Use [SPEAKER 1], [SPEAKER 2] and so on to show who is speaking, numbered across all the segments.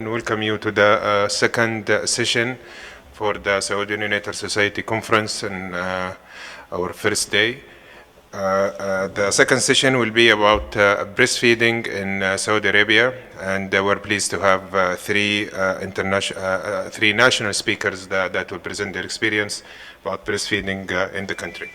[SPEAKER 1] Welcome you to the second session for the Saudi Neonatal Society conference and our first day. The second session will be about breastfeeding in Saudi Arabia, and we're pleased to have three national speakers that will present their experience about breastfeeding in the country.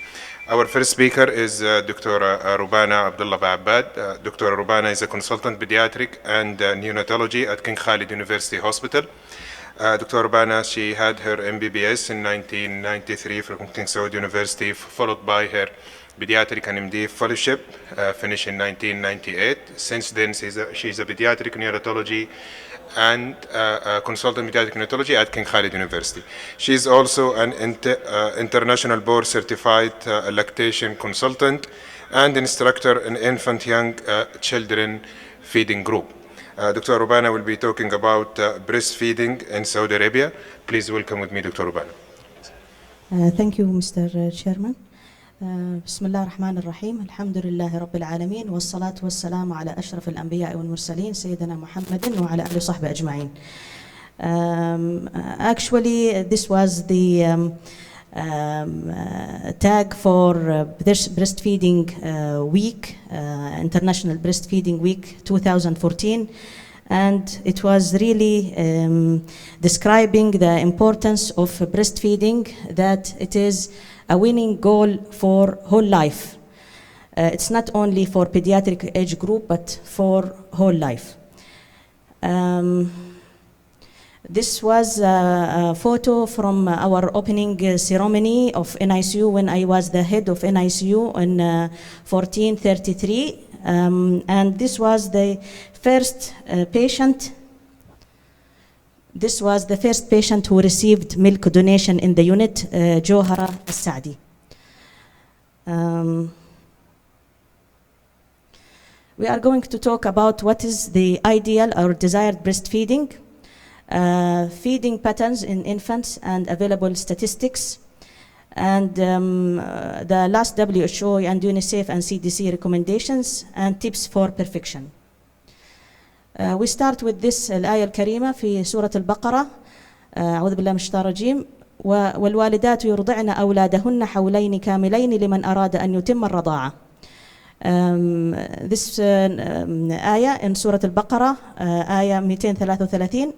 [SPEAKER 1] Our first speaker is Dr. Rubana Abdullah Ba'abbad. Dr. Rubana is a consultant pediatric and neonatology at King Khalid University Hospital. Dr. Rubana, she had her MBBS in 1993 from King Saud University, followed by her pediatric and MD fellowship, finished in 1998. Since then, she's a pediatric neonatology and consultant pediatric neonatology at King Khalid University. She is also an international board certified lactation consultant and instructor in infant young children feeding group. Dr. Rubana will be talking about breastfeeding in Saudi Arabia. Please welcome with me Dr. Rubana.
[SPEAKER 2] Thank you, Mr. Chairman. بسم الله الرحمن الرحيم الحمد لله رب العالمين والصلاة والسلام على أشرف الأنبياء والمرسلين سيدنا محمد وعلى آله وصحبه أجمعين. Actually, this was the tag for breastfeeding week, International Breastfeeding Week 2014, and it was really describing the importance of breastfeeding, that it is a winning goal for whole life. It's not only for pediatric age group, but for whole life. This was a photo from our opening ceremony of NICU when I was the head of NICU in 1433. And this was the first patient. This was the first patient who received milk donation in the unit, Johara Al-Saadi. We are going to talk about what is the ideal or desired breastfeeding, feeding patterns in infants and available statistics, and the last WHO and UNICEF and CDC recommendations and tips for perfection. We start with this الآية الكريمة في سورة البقرة. أعوذ بالله من الشيطان الرجيم. والوالدات يرضعن أولادهن حولين كاملين لمن أراد أن يتم الرضاعة. This آية in سورة البقرة آية 233,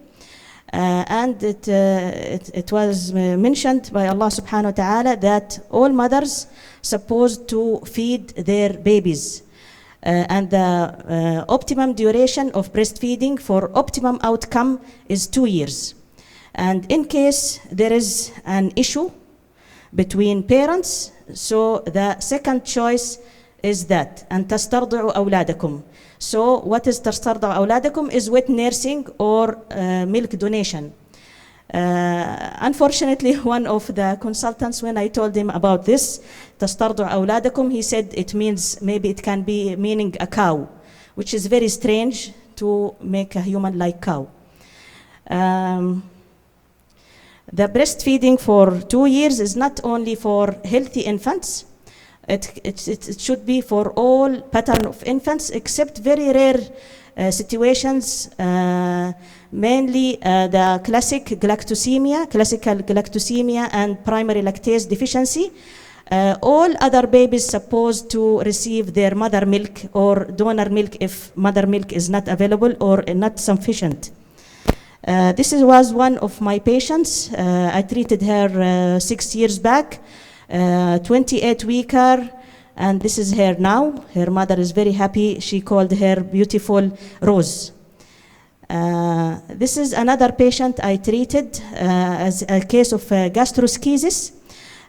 [SPEAKER 2] and it was mentioned by Allah subhanahu wa ta'ala that all mothers supposed to feed their babies. And the optimum duration of breastfeeding for optimum outcome is 2 years. And in case there is an issue between parents, so the second choice is that أن تسترضعوا أولادكم. So what is تسترضعوا أولادكم is wet nursing or milk donation. Unfortunately, one of the consultants, when I told him about this, تسترضع أولادكم, he said it means, maybe it can be meaning a cow, which is very strange to make a human like cow. The breastfeeding for 2 years is not only for healthy infants, it should be for all pattern of infants, except very rare situations, mainly the classical galactosemia and primary lactase deficiency. All other babies supposed to receive their mother milk or donor milk if mother milk is not available or not sufficient. This was one of my patients. I treated her 6 years back, 28-weeker, and this is her now. Her mother is very happy. She called her beautiful Rose. This is another patient I treated as a case of gastroschisis,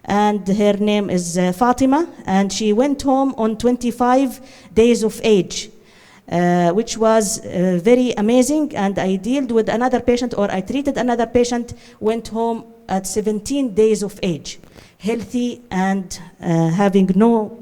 [SPEAKER 2] and her name is Fatima, and she went home on 25 days of age, which was very amazing. And I dealt with another patient, or I treated another patient, went home at 17 days of age, healthy and having no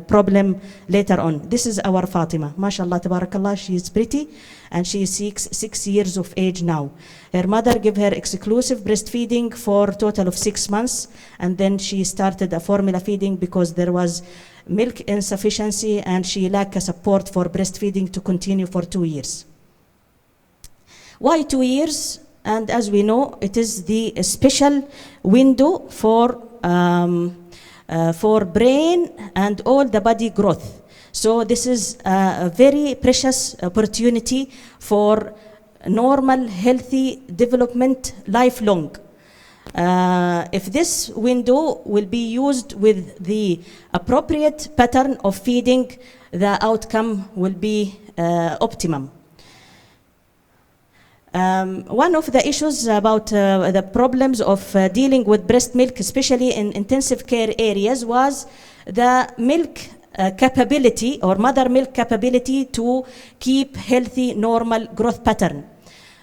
[SPEAKER 2] problem later on. This is our Fatima. MashaAllah, tabarakallah, she is pretty, and she is 6 years of age now. Her mother gave her exclusive breastfeeding for a total of 6 months, and then she started a formula feeding because there was milk insufficiency and she lacked a support for breastfeeding to continue for 2 years. Why 2 years? And as we know, it is the special window for brain and all the body growth. So this is a very precious opportunity for normal, healthy development lifelong. If this window will be used with the appropriate pattern of feeding, the outcome will be optimum. One of the issues about the problems of dealing with breast milk, especially in intensive care areas, was the milk capability or mother milk capability to keep healthy, normal growth pattern.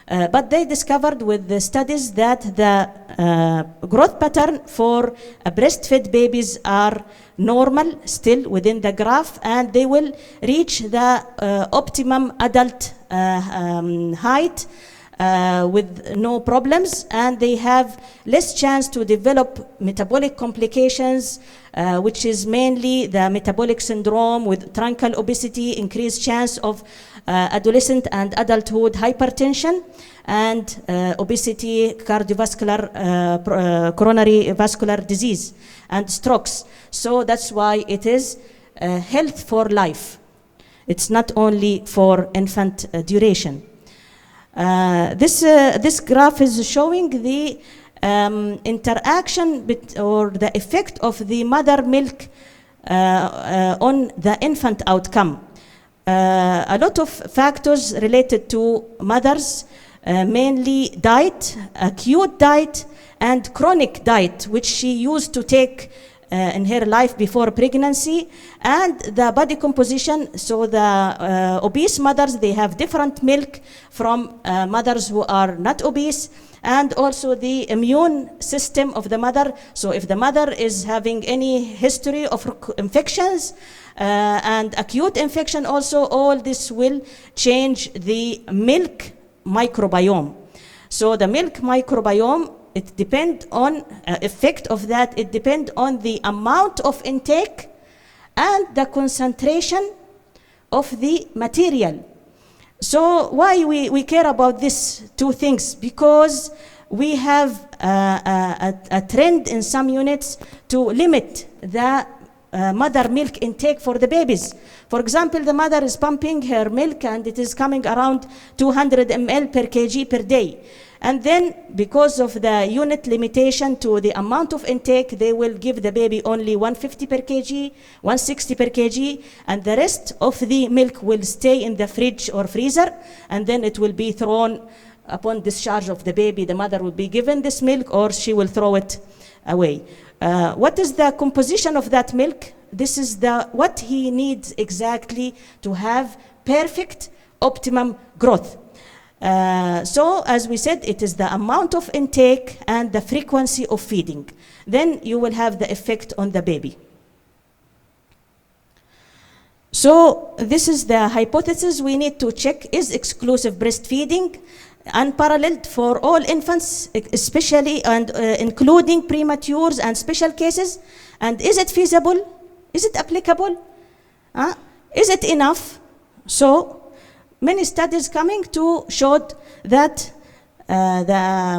[SPEAKER 2] But they discovered with the studies that the growth pattern for breastfed babies are normal, still within the graph, and they will reach the optimum adult height with no problems, and they have less chance to develop metabolic complications, which is mainly the metabolic syndrome with truncal obesity, increased chance of adolescent and adulthood hypertension, and obesity, cardiovascular, coronary vascular disease, and strokes. So that's why it is health for life. It's not only for infant duration. This graph is showing the interaction or the effect of the mother milk on the infant outcome. A lot of factors related to mothers, mainly diet, acute diet, and chronic diet, which she used to take in her life before pregnancy, and the body composition. So the obese mothers, they have different milk from mothers who are not obese, and also the immune system of the mother. So if the mother is having any history of infections and acute infection also, all this will change the milk microbiome. So the milk microbiome, it depends on effect of that. It depends on the amount of intake and the concentration of the material. So why we care about these two things? Because we have a trend in some units to limit the mother milk intake for the babies. For example, the mother is pumping her milk and it is coming around 200 ml per kg per day. And then, because of the unit limitation to the amount of intake, they will give the baby only 150 per kg, 160 per kg, and the rest of the milk will stay in the fridge or freezer, and then it will be thrown upon discharge of the baby. The mother will be given this milk, or she will throw it away. What is the composition of that milk? This is what he needs exactly to have perfect, optimum growth. So, as we said, it is the amount of intake and the frequency of feeding. Then you will have the effect on the baby. So, this is the hypothesis we need to check. Is exclusive breastfeeding unparalleled for all infants, especially and including prematures and special cases? And is it feasible? Is it applicable? Is it enough? So, many studies coming to show that the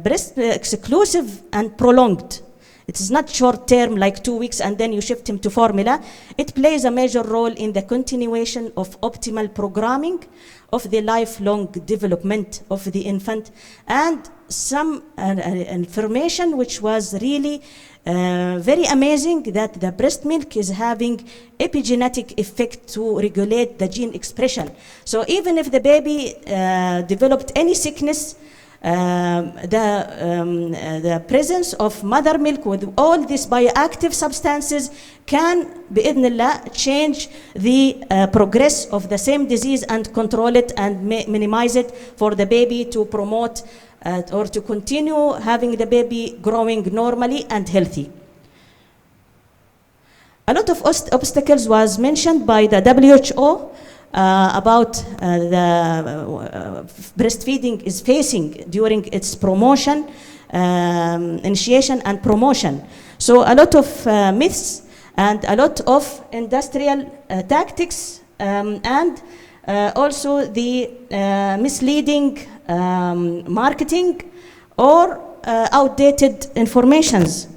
[SPEAKER 2] breast exclusive and prolonged, it is not short term like 2 weeks and then you shift him to formula. It plays a major role in the continuation of optimal programming of the lifelong development of the infant, and some information which was really very amazing, that the breast milk is having epigenetic effect to regulate the gene expression. So even if the baby developed any sickness, the presence of mother milk with all these bioactive substances can, bi'idhnillah, change the progress of the same disease and control it and minimize it for the baby to promote or to continue having the baby growing normally and healthy. A lot of obstacles was mentioned by the WHO about the breastfeeding is facing during its promotion, initiation and promotion. So a lot of myths and a lot of industrial tactics and Also the misleading marketing or outdated informations.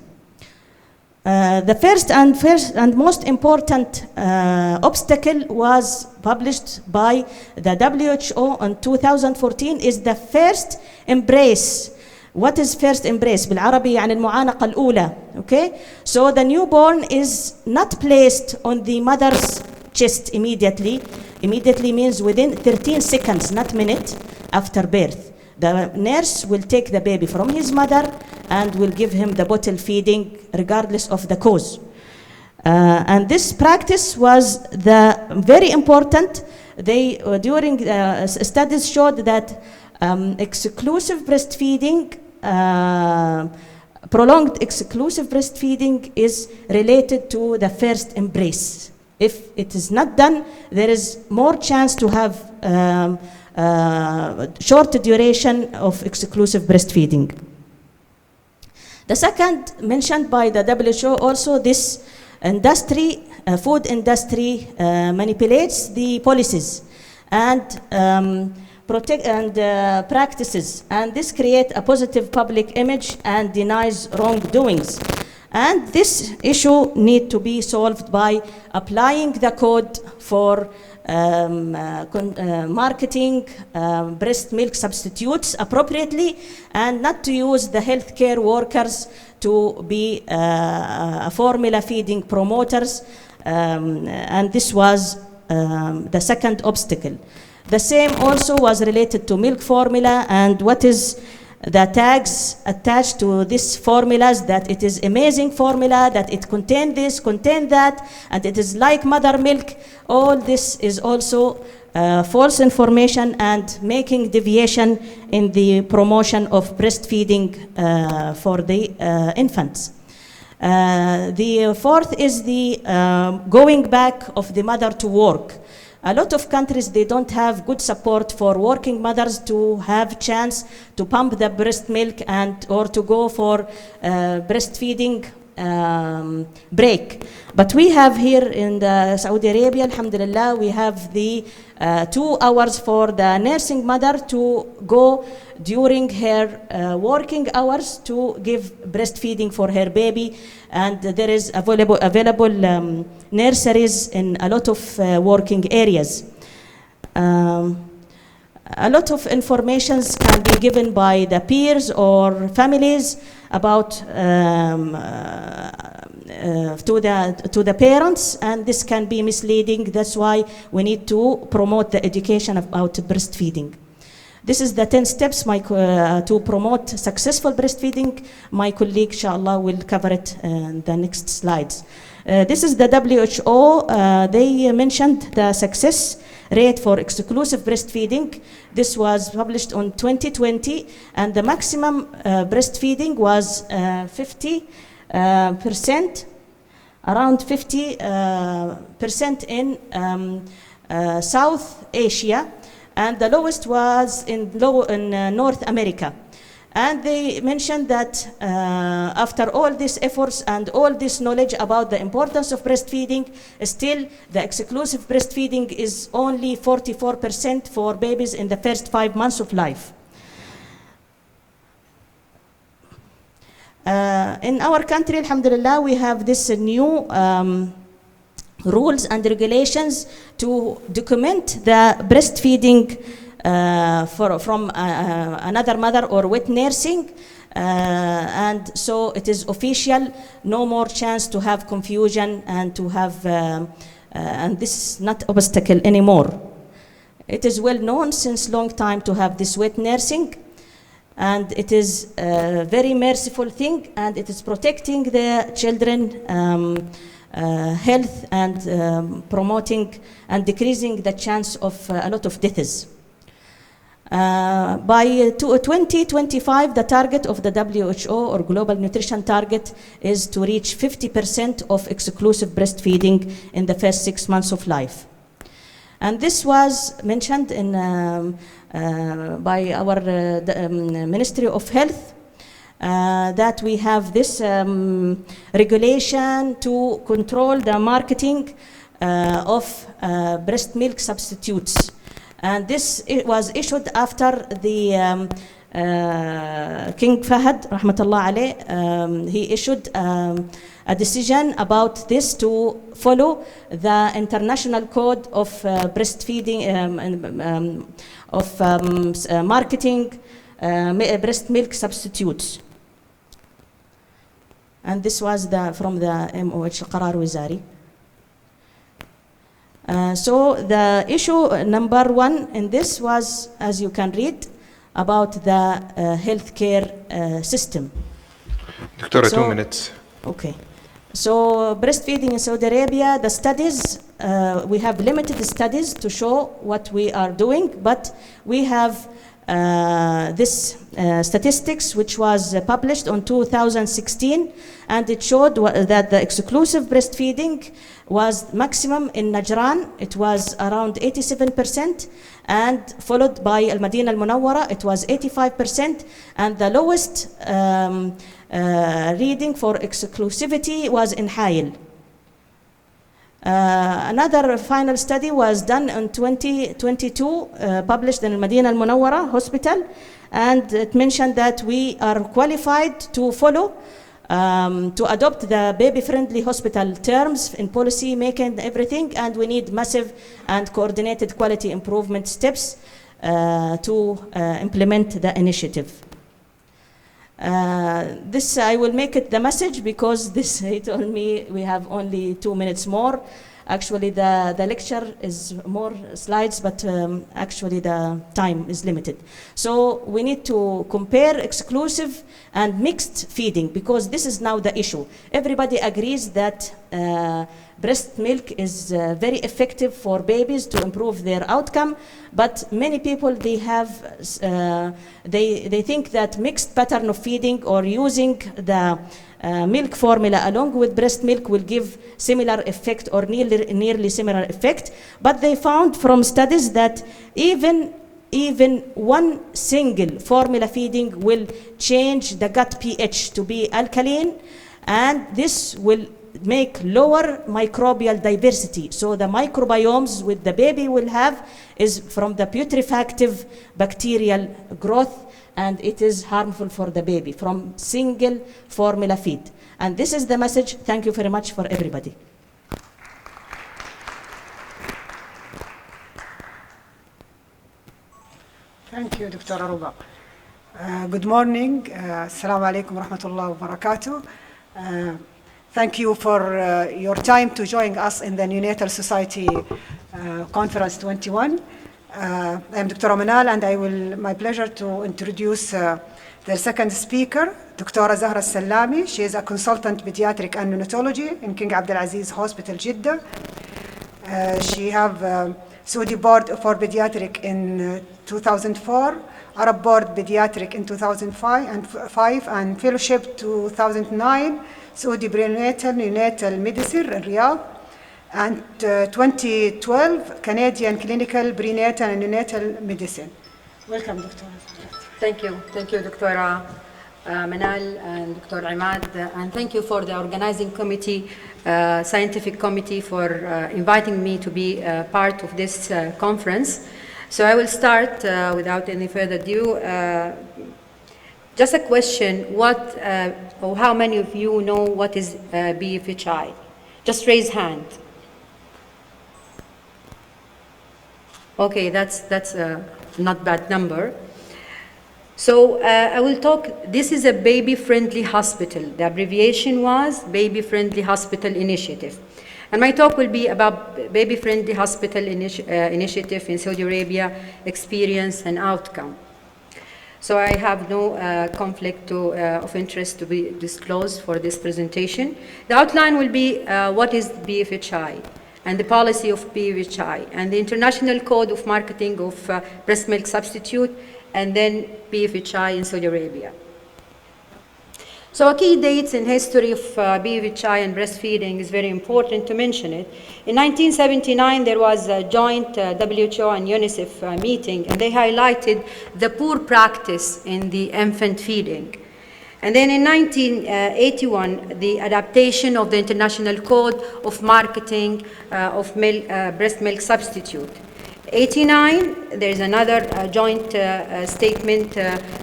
[SPEAKER 2] The first and most important obstacle was published by the WHO in 2014 is the first embrace. What is first embrace? بالعربي يعني المعانقة الأولى. Okay? So the newborn is not placed on the mother's chest immediately. Immediately means within 13 seconds, not minute, after birth. The nurse will take the baby from his mother and will give him the bottle feeding regardless of the cause. And this practice was very important. They during studies showed that exclusive breastfeeding, prolonged exclusive breastfeeding is related to the first embrace. If it is not done, there is more chance to have short duration of exclusive breastfeeding. The second mentioned by the WHO also, this industry, food industry manipulates the policies and practices, and this creates a positive public image and denies wrongdoings. And this issue need to be solved by applying the code for marketing breast milk substitutes appropriately, and not to use the healthcare workers to be formula feeding promoters, and this was the second obstacle. The same also was related to milk formula and what is the tags attached to these formulas, that it is amazing formula, that it contains this, contain that, and it is like mother milk. All this is also false information and making deviation in the promotion of breastfeeding for the infants. The fourth is the going back of the mother to work. A lot of countries, they don't have good support for working mothers to have chance to pump the breast milk and or to go for breastfeeding break. But we have here in the Saudi Arabia, alhamdulillah, we have the 2 hours for the nursing mother to go during her working hours to give breastfeeding for her baby, and there is available nurseries in a lot of working areas. A lot of informations can be given by the peers or families about to the parents, and this can be misleading. That's why we need to promote the education about breastfeeding. This is the 10 steps to promote successful breastfeeding. My colleague, inshallah, will cover it in the next slides. This is the WHO. They mentioned the success rate for exclusive breastfeeding. This was published on 2020, and the maximum breastfeeding was 50%, around 50% in South Asia, and the lowest was in North America. And they mentioned that after all these efforts and all this knowledge about the importance of breastfeeding, still the exclusive breastfeeding is only 44% for babies in the first 5 months of life. In our country, alhamdulillah, we have this new rules and regulations to document the breastfeeding from another mother or with nursing, and so it is official, no more chance to have confusion and to have and this is not obstacle anymore. It is well known since long time to have this wet nursing, and it is a very merciful thing, and it is protecting the children health and promoting and decreasing the chance of a lot of deaths. By 2025, the target of the WHO or Global Nutrition Target is to reach 50% of exclusive breastfeeding in the first 6 months of life. And this was mentioned in, by our Ministry of Health, that we have this regulation to control the marketing of breast milk substitutes. And this was issued after the King Fahad, rahmatullah alayh, he issued a decision about this to follow the International Code of Breastfeeding, marketing breast milk substitutes. And this was from the MOH, Qarar Wizari. So the issue number one in this was, as you can read, about the healthcare system.
[SPEAKER 1] Doctora, 2 minutes.
[SPEAKER 2] Okay. So breastfeeding in Saudi Arabia, the studies, we have limited studies to show what we are doing, but we have this statistics which was published in 2016, and it showed that the exclusive breastfeeding was maximum in Najran. It was around 87%, and followed by Al Madinah Al Munawwara, it was 85%, and the lowest reading for exclusivity was in Hail. Another final study was done in 2022, published in Al Madinah Al Munawwara Hospital, and it mentioned that we are qualified to follow, to adopt the baby-friendly hospital terms in policy making, everything, and we need massive and coordinated quality improvement steps to implement the initiative. This I will make it the message, because this, he told me we have only 2 minutes more. Actually the lecture is more slides, but actually the time is limited. So we need to compare exclusive and mixed feeding, because this is now the issue. Everybody agrees that breast milk is very effective for babies to improve their outcome, but many people, they have they think that mixed pattern of feeding or using the milk formula along with breast milk will give similar effect or nearly similar effect. But they found from studies that even one single formula feeding will change the gut pH to be alkaline, and this will make lower microbial diversity. So the microbiomes with the baby will have is from the putrefactive bacterial growth, and it is harmful for the baby from single formula feed. And this is the message. Thank you very much for everybody.
[SPEAKER 3] Thank you, Dr. Aruba. Good morning. Assalamu alaikum wa rahmatullahi wa barakatuh. Thank you for your time to join us in the Neonatal Society Conference 21. I am Dr. Manal, and my pleasure to introduce the second speaker, Dr. Zahra Salami. She is a consultant pediatric and neonatology in King Abdulaziz Hospital, Jeddah. She have Saudi Board for Pediatric in 2004, Arab Board Pediatric in 2005, and Fellowship 2009, Saudi Prenatal Neonatal Medicine in Riyadh, and 2012, Canadian Clinical Prenatal and Neonatal Medicine. Welcome, Dr.
[SPEAKER 4] Thank you, Dr. Manal and Dr. Imad, and thank you for the organizing committee, scientific committee, for inviting me to be part of this conference. So I will start without any further ado. Just a question, or how many of you know what is BFHI? Just raise hand. Okay, that's not bad number. So I will talk, this is a baby-friendly hospital. The abbreviation was Baby-Friendly Hospital Initiative. And my talk will be about Baby-Friendly Hospital Initiative in Saudi Arabia, experience and outcome. So I have no conflict of interest to be disclosed for this presentation. The outline will be what is BFHI and the policy of BFHI and the International Code of Marketing of Breast Milk Substitute, and then BFHI in Saudi Arabia. So key dates in history of BFHI and breastfeeding is very important to mention it. In 1979, there was a joint WHO and UNICEF meeting, and they highlighted the poor practice in the infant feeding. And then in 1981, the adaptation of the International Code of Marketing of breast milk substitute. 89, there is another joint statement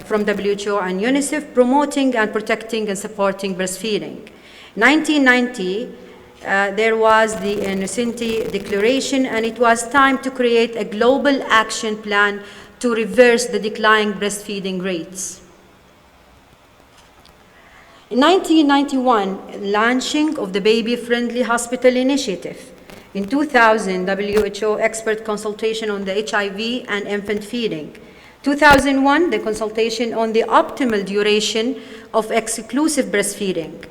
[SPEAKER 4] from WHO and UNICEF promoting and protecting and supporting breastfeeding. 1990, there was the Innocenti Declaration, and it was time to create a global action plan to reverse the declining breastfeeding rates. In 1991, launching of the Baby Friendly Hospital Initiative. In 2000, WHO expert consultation on the HIV and infant feeding. 2001, the consultation on the optimal duration of exclusive breastfeeding.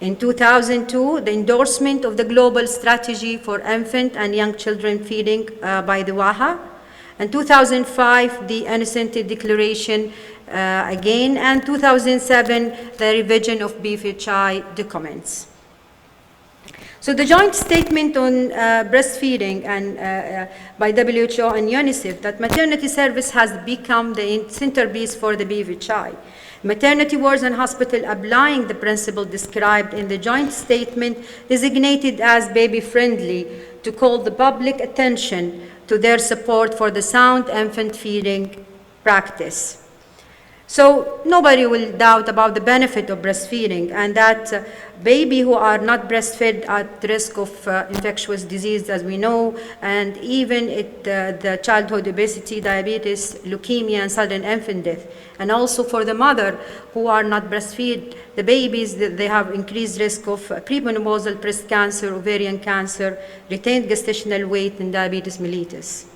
[SPEAKER 4] In 2002, the endorsement of the global strategy for infant and young children feeding by the WAHA. In 2005, the Innocenti Declaration again, and 2007, the revision of BFHI documents. So the joint statement on breastfeeding and by WHO and UNICEF that maternity service has become the centerpiece for the BFHI. Maternity wards and hospital applying the principle described in the joint statement designated as baby-friendly to call the public attention to their support for the sound infant feeding practice. So nobody will doubt about the benefit of breastfeeding, and that baby who are not breastfed are at risk of infectious disease, as we know, and even the childhood obesity, diabetes, leukemia, and sudden infant death. And also for the mother who are not breastfed, the babies, they have increased risk of premenopausal breast cancer, ovarian cancer, retained gestational weight, and diabetes mellitus.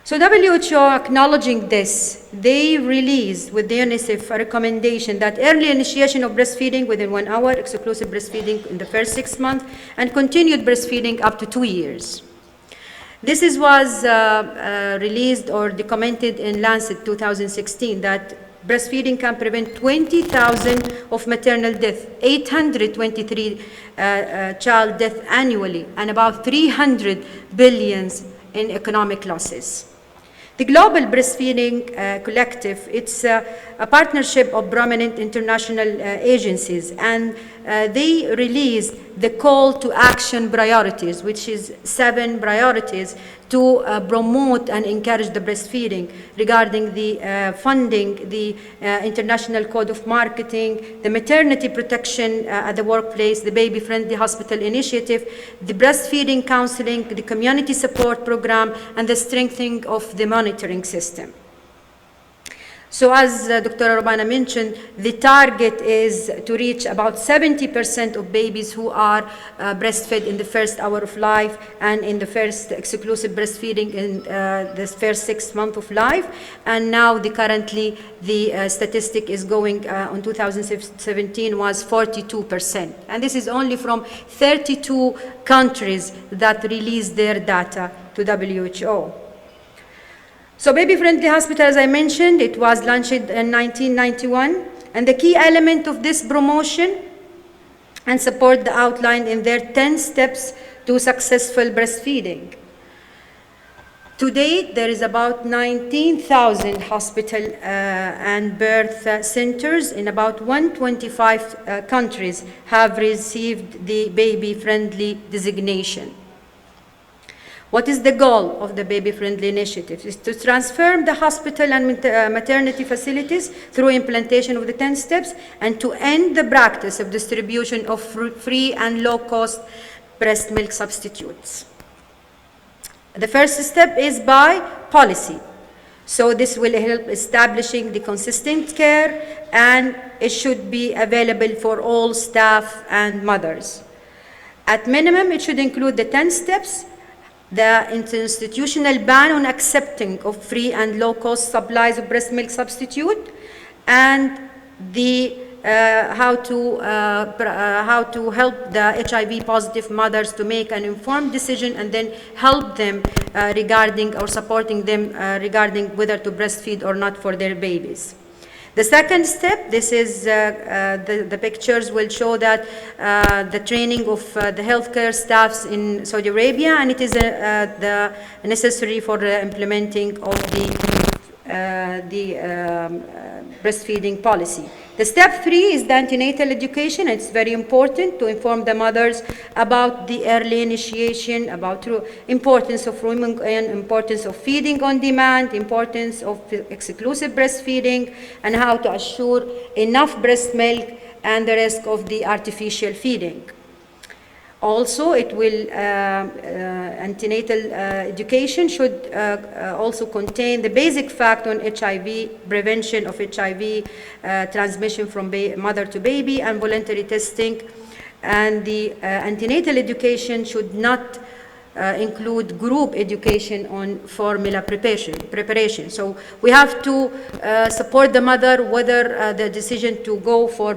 [SPEAKER 4] So WHO, acknowledging this, they released with the UNICEF a recommendation that early initiation of breastfeeding within 1 hour, exclusive breastfeeding in the first 6 months, and continued breastfeeding up to 2 years. This was released or documented in Lancet 2016 that breastfeeding can prevent 20,000 of maternal death, 823 child death annually, and about 300 billions in economic losses. The Global Breastfeeding Collective, it's a partnership of prominent international agencies, and they released the call to action priorities, which is 7 priorities to promote and encourage the breastfeeding regarding the funding, the International Code of Marketing, the maternity protection at the workplace, the baby-friendly hospital initiative, the breastfeeding counseling, the community support program, and the strengthening of the monitoring system. So as Dr. Urbana mentioned, the target is to reach about 70% of babies who are breastfed in the first hour of life and in the first exclusive breastfeeding in the first 6 months of life. And now currently the statistic is going on 2017 was 42%. And this is only from 32 countries that released their data to WHO. So Baby-Friendly Hospital, as I mentioned, it was launched in 1991, and the key element of this promotion and support the outlined in their 10 steps to successful breastfeeding. To date, there is about 19,000 hospital and birth centers in about 125 countries have received the baby-friendly designation. What is the goal of the Baby-Friendly Initiative? Is to transform the hospital and maternity facilities through implementation of the 10 steps and to end the practice of distribution of free and low-cost breast milk substitutes. The first step is by policy. So this will help establishing the consistent care, and it should be available for all staff and mothers. At minimum, it should include the 10 steps, the institutional ban on accepting of free and low-cost supplies of breast milk substitute, and the how to help the HIV-positive mothers to make an informed decision and then help them regarding or supporting them regarding whether to breastfeed or not for their babies. The second step, this is the pictures will show that the training of the healthcare staffs in Saudi Arabia, and it is the necessary for the implementing of the breastfeeding policy. The step 3 is the antenatal education. It's very important to inform the mothers about the early initiation, about importance of rooming in, importance of feeding on demand, importance of exclusive breastfeeding, and how to assure enough breast milk and the risk of the artificial feeding. Also, it will, antenatal education should also contain the basic fact on HIV, prevention of HIV transmission from mother to baby, and voluntary testing. And the antenatal education should not include group education on formula preparation. So we have to support the mother whether the decision to go for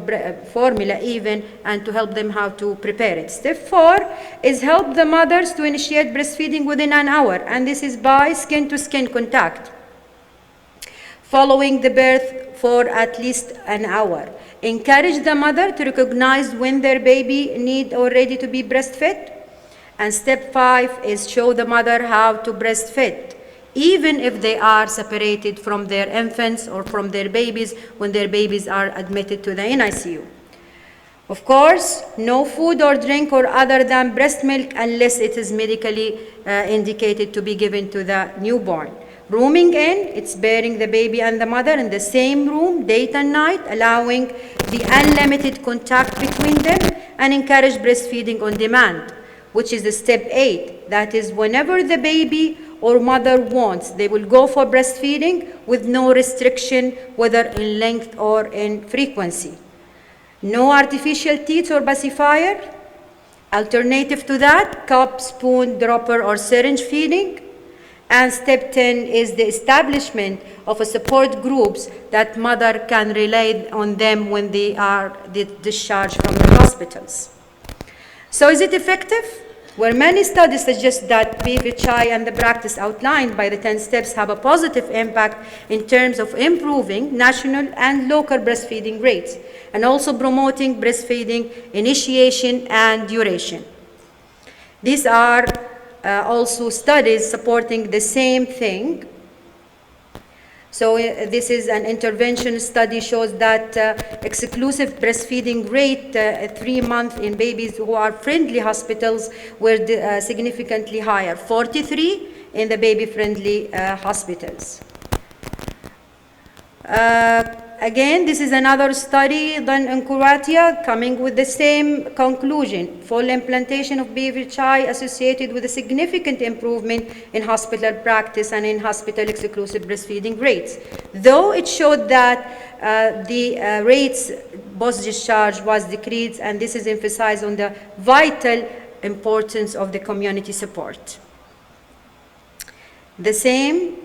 [SPEAKER 4] formula even, and to help them how to prepare it. Step 4 is help the mothers to initiate breastfeeding within an hour, and this is by skin-to-skin contact following the birth for at least an hour. Encourage the mother to recognize when their baby need or ready to be breastfed. And step 5 is show the mother how to breastfeed, even if they are separated from their infants or from their babies when their babies are admitted to the NICU. Of course, no food or drink or other than breast milk unless it is medically indicated to be given to the newborn. Rooming in, it's bearing the baby and the mother in the same room, day and night, allowing the unlimited contact between them, and encourage breastfeeding on demand, which is the step 8. That is, whenever the baby or mother wants, they will go for breastfeeding with no restriction, whether in length or in frequency. No artificial teats or pacifier. Alternative to that, cup, spoon, dropper, or syringe feeding. And step 10 is the establishment of a support groups that mother can rely on them when they are discharged from the hospitals. So is it effective? Well, many studies suggest that BFHI and the practice outlined by the 10 steps have a positive impact in terms of improving national and local breastfeeding rates, and also promoting breastfeeding initiation and duration. These are also studies supporting the same thing. So this is an intervention study, shows that exclusive breastfeeding rate 3 months in babies who are friendly hospitals were significantly higher, 43 in the baby-friendly hospitals. Again, this is another study done in Croatia, coming with the same conclusion. Full implantation of BFHI associated with a significant improvement in hospital practice and in hospital exclusive breastfeeding rates. Though it showed that the rates post-discharge was decreased, and this is emphasized on the vital importance of the community support. The same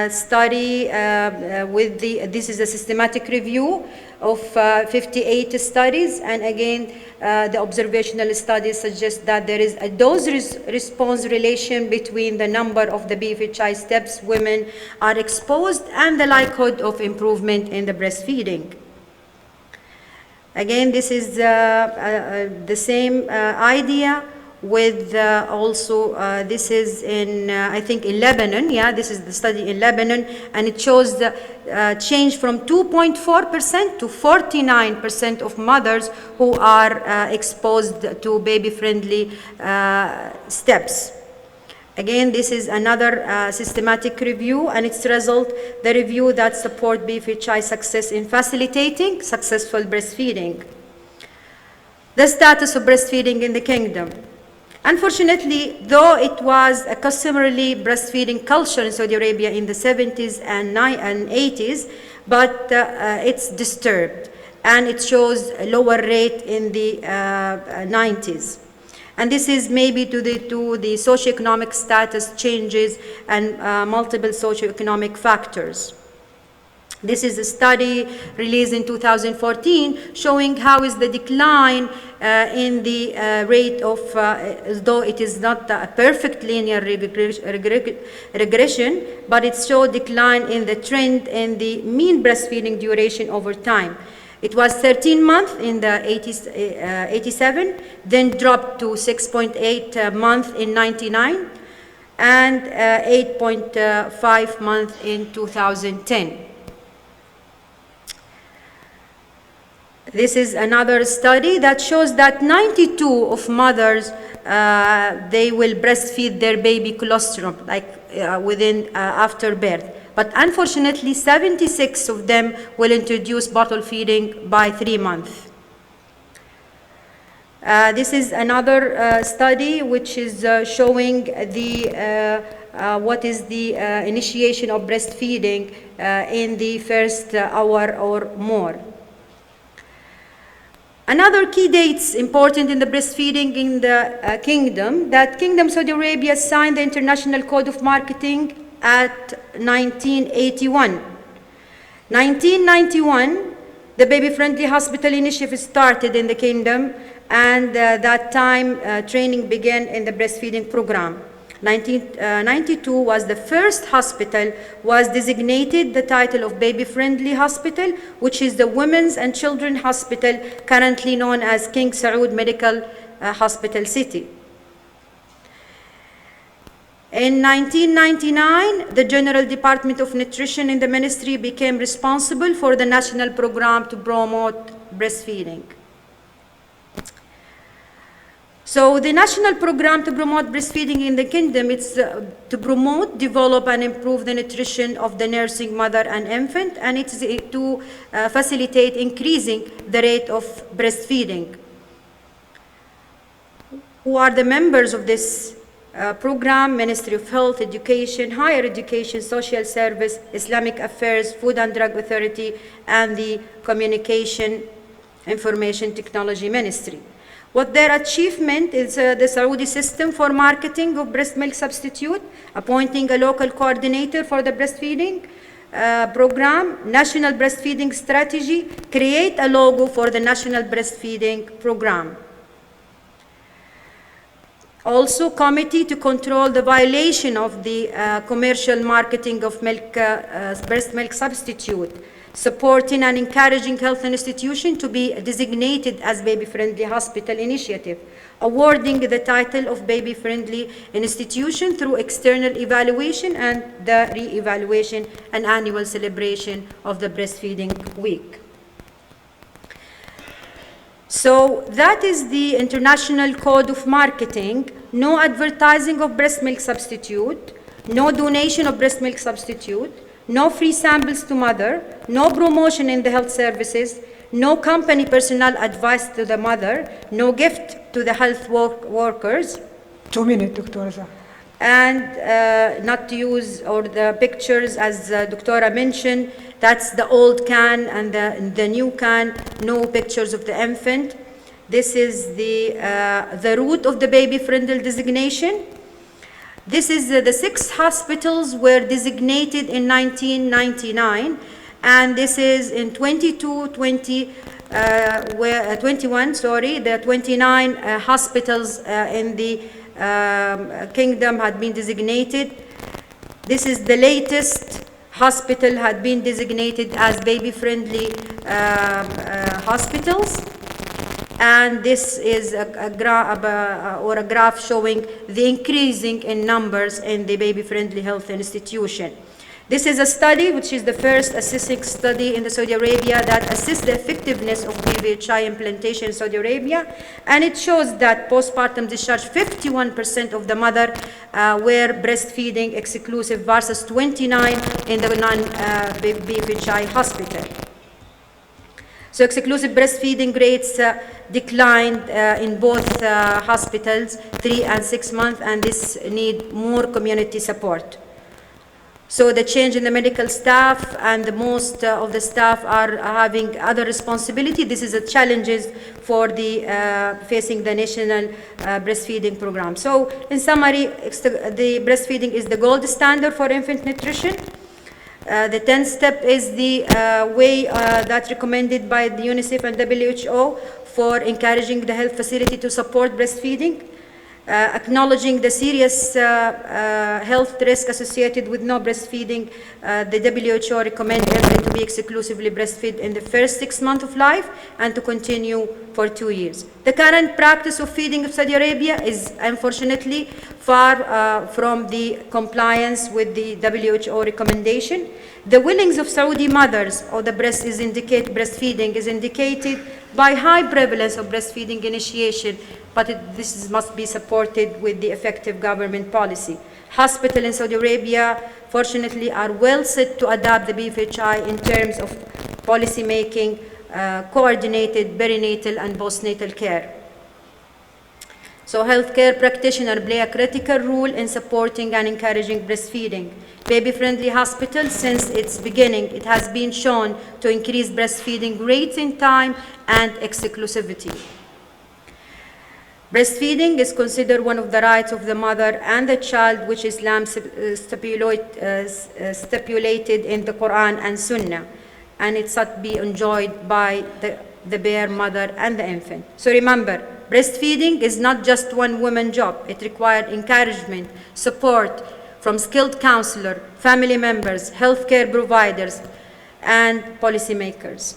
[SPEAKER 4] study this is a systematic review of 58 studies, and again the observational studies suggest that there is a dose-response relation between the number of the BFHI steps women are exposed and the likelihood of improvement in the breastfeeding. Again, this is the same idea with also, this is in, I think, in Lebanon. Yeah, this is the study in Lebanon, and it shows the change from 2.4% to 49% of mothers who are exposed to baby-friendly steps. Again, this is another systematic review, and its result, the review that support BFHI success in facilitating successful breastfeeding. The status of breastfeeding in the kingdom. Unfortunately, though it was a customarily breastfeeding culture in Saudi Arabia in the 70s and 80s, but it's disturbed, and it shows a lower rate in the 90s. And this is maybe to the socioeconomic status changes and multiple socioeconomic factors. This is a study released in 2014 showing how is the decline in the rate of, though it is not a perfect linear regression, but it showed decline in the trend in the mean breastfeeding duration over time. It was 13 months in the 87, then dropped to 6.8 months in 99, and 8.5 months in 2010. This is another study that shows that 92 of mothers, they will breastfeed their baby colostrum, like after birth. But unfortunately, 76 of them will introduce bottle feeding by 3 months. This is another study which is showing what is the initiation of breastfeeding in the first hour or more. Another key dates important in the breastfeeding in the kingdom, that Kingdom Saudi Arabia signed the International Code of Marketing at 1981. 1991, the Baby-Friendly Hospital Initiative started in the kingdom, and that time training began in the breastfeeding program. 1992 was the first hospital was designated the title of Baby-Friendly Hospital, which is the Women's and Children Hospital, currently known as King Saud Medical Hospital City. In 1999, the General Department of Nutrition in the ministry became responsible for the national program to promote breastfeeding. So the national program to promote breastfeeding in the kingdom is to promote, develop, and improve the nutrition of the nursing mother and infant, and it's to facilitate increasing the rate of breastfeeding. Who are the members of this program? Ministry of Health, Education, Higher Education, Social Service, Islamic Affairs, Food and Drug Authority, and the Communication Information Technology Ministry. What their achievement is the Saudi system for marketing of breast milk substitute, appointing a local coordinator for the breastfeeding program, national breastfeeding strategy, create a logo for the national breastfeeding program. Also, committee to control the violation of the commercial marketing of milk, breast milk substitute, supporting and encouraging health institutions to be designated as baby-friendly hospital initiative, awarding the title of baby-friendly institution through external evaluation and the re-evaluation and annual celebration of the breastfeeding week. So that is the International Code of Marketing. No advertising of breast milk substitute, no donation of breast milk substitute, no free samples to mother, no promotion in the health services, no company personnel advice to the mother, no gift to the health workers.
[SPEAKER 3] 2 minutes, Dr. Zah.
[SPEAKER 4] And not to use or the pictures, as Doctora mentioned, that's the old can and the new can, no pictures of the infant. This is the route of the baby-friendly designation. This is the 6 hospitals were designated in 1999, and this is in 21, the 29 hospitals in the kingdom had been designated. This is the latest hospital had been designated as baby-friendly hospitals. And this is a graph showing the increasing in numbers in the baby-friendly health institution. This is a study which is the first assessing study in Saudi Arabia that assesses the effectiveness of BVHI implantation in Saudi Arabia, and it shows that postpartum discharge 51% of the mother were breastfeeding exclusive versus 29 in the non-BVHI hospital. So exclusive breastfeeding rates declined in both hospitals, 3 and 6 months, and this need more community support. So the change in the medical staff, and most of the staff are having other responsibility. This is a challenges for the facing the national breastfeeding program. So in summary, the breastfeeding is the gold standard for infant nutrition. The 10th step is the way that's recommended by the UNICEF and WHO for encouraging the health facility to support breastfeeding. Acknowledging the serious health risk associated with no breastfeeding, the WHO recommends everyone to be exclusively breastfed in the first 6 months of life and to continue for 2 years. The current practice of feeding of Saudi Arabia is unfortunately far from the compliance with the WHO recommendation. The willings of Saudi mothers or the breastfeeding is indicated by high prevalence of breastfeeding initiation, but this must be supported with the effective government policy. Hospitals in Saudi Arabia, fortunately, are well set to adapt the BFHI in terms of policy making, coordinated perinatal and postnatal care. So healthcare practitioners play a critical role in supporting and encouraging breastfeeding. Baby-friendly hospitals, since its beginning, it has been shown to increase breastfeeding rates in time and exclusivity. Breastfeeding is considered one of the rights of the mother and the child, which Islam stipulated in the Quran and Sunnah, and it should be enjoyed by the bare mother and the infant. So remember, breastfeeding is not just one woman's job. It requires encouragement, support from skilled counselors, family members, healthcare providers, and policymakers.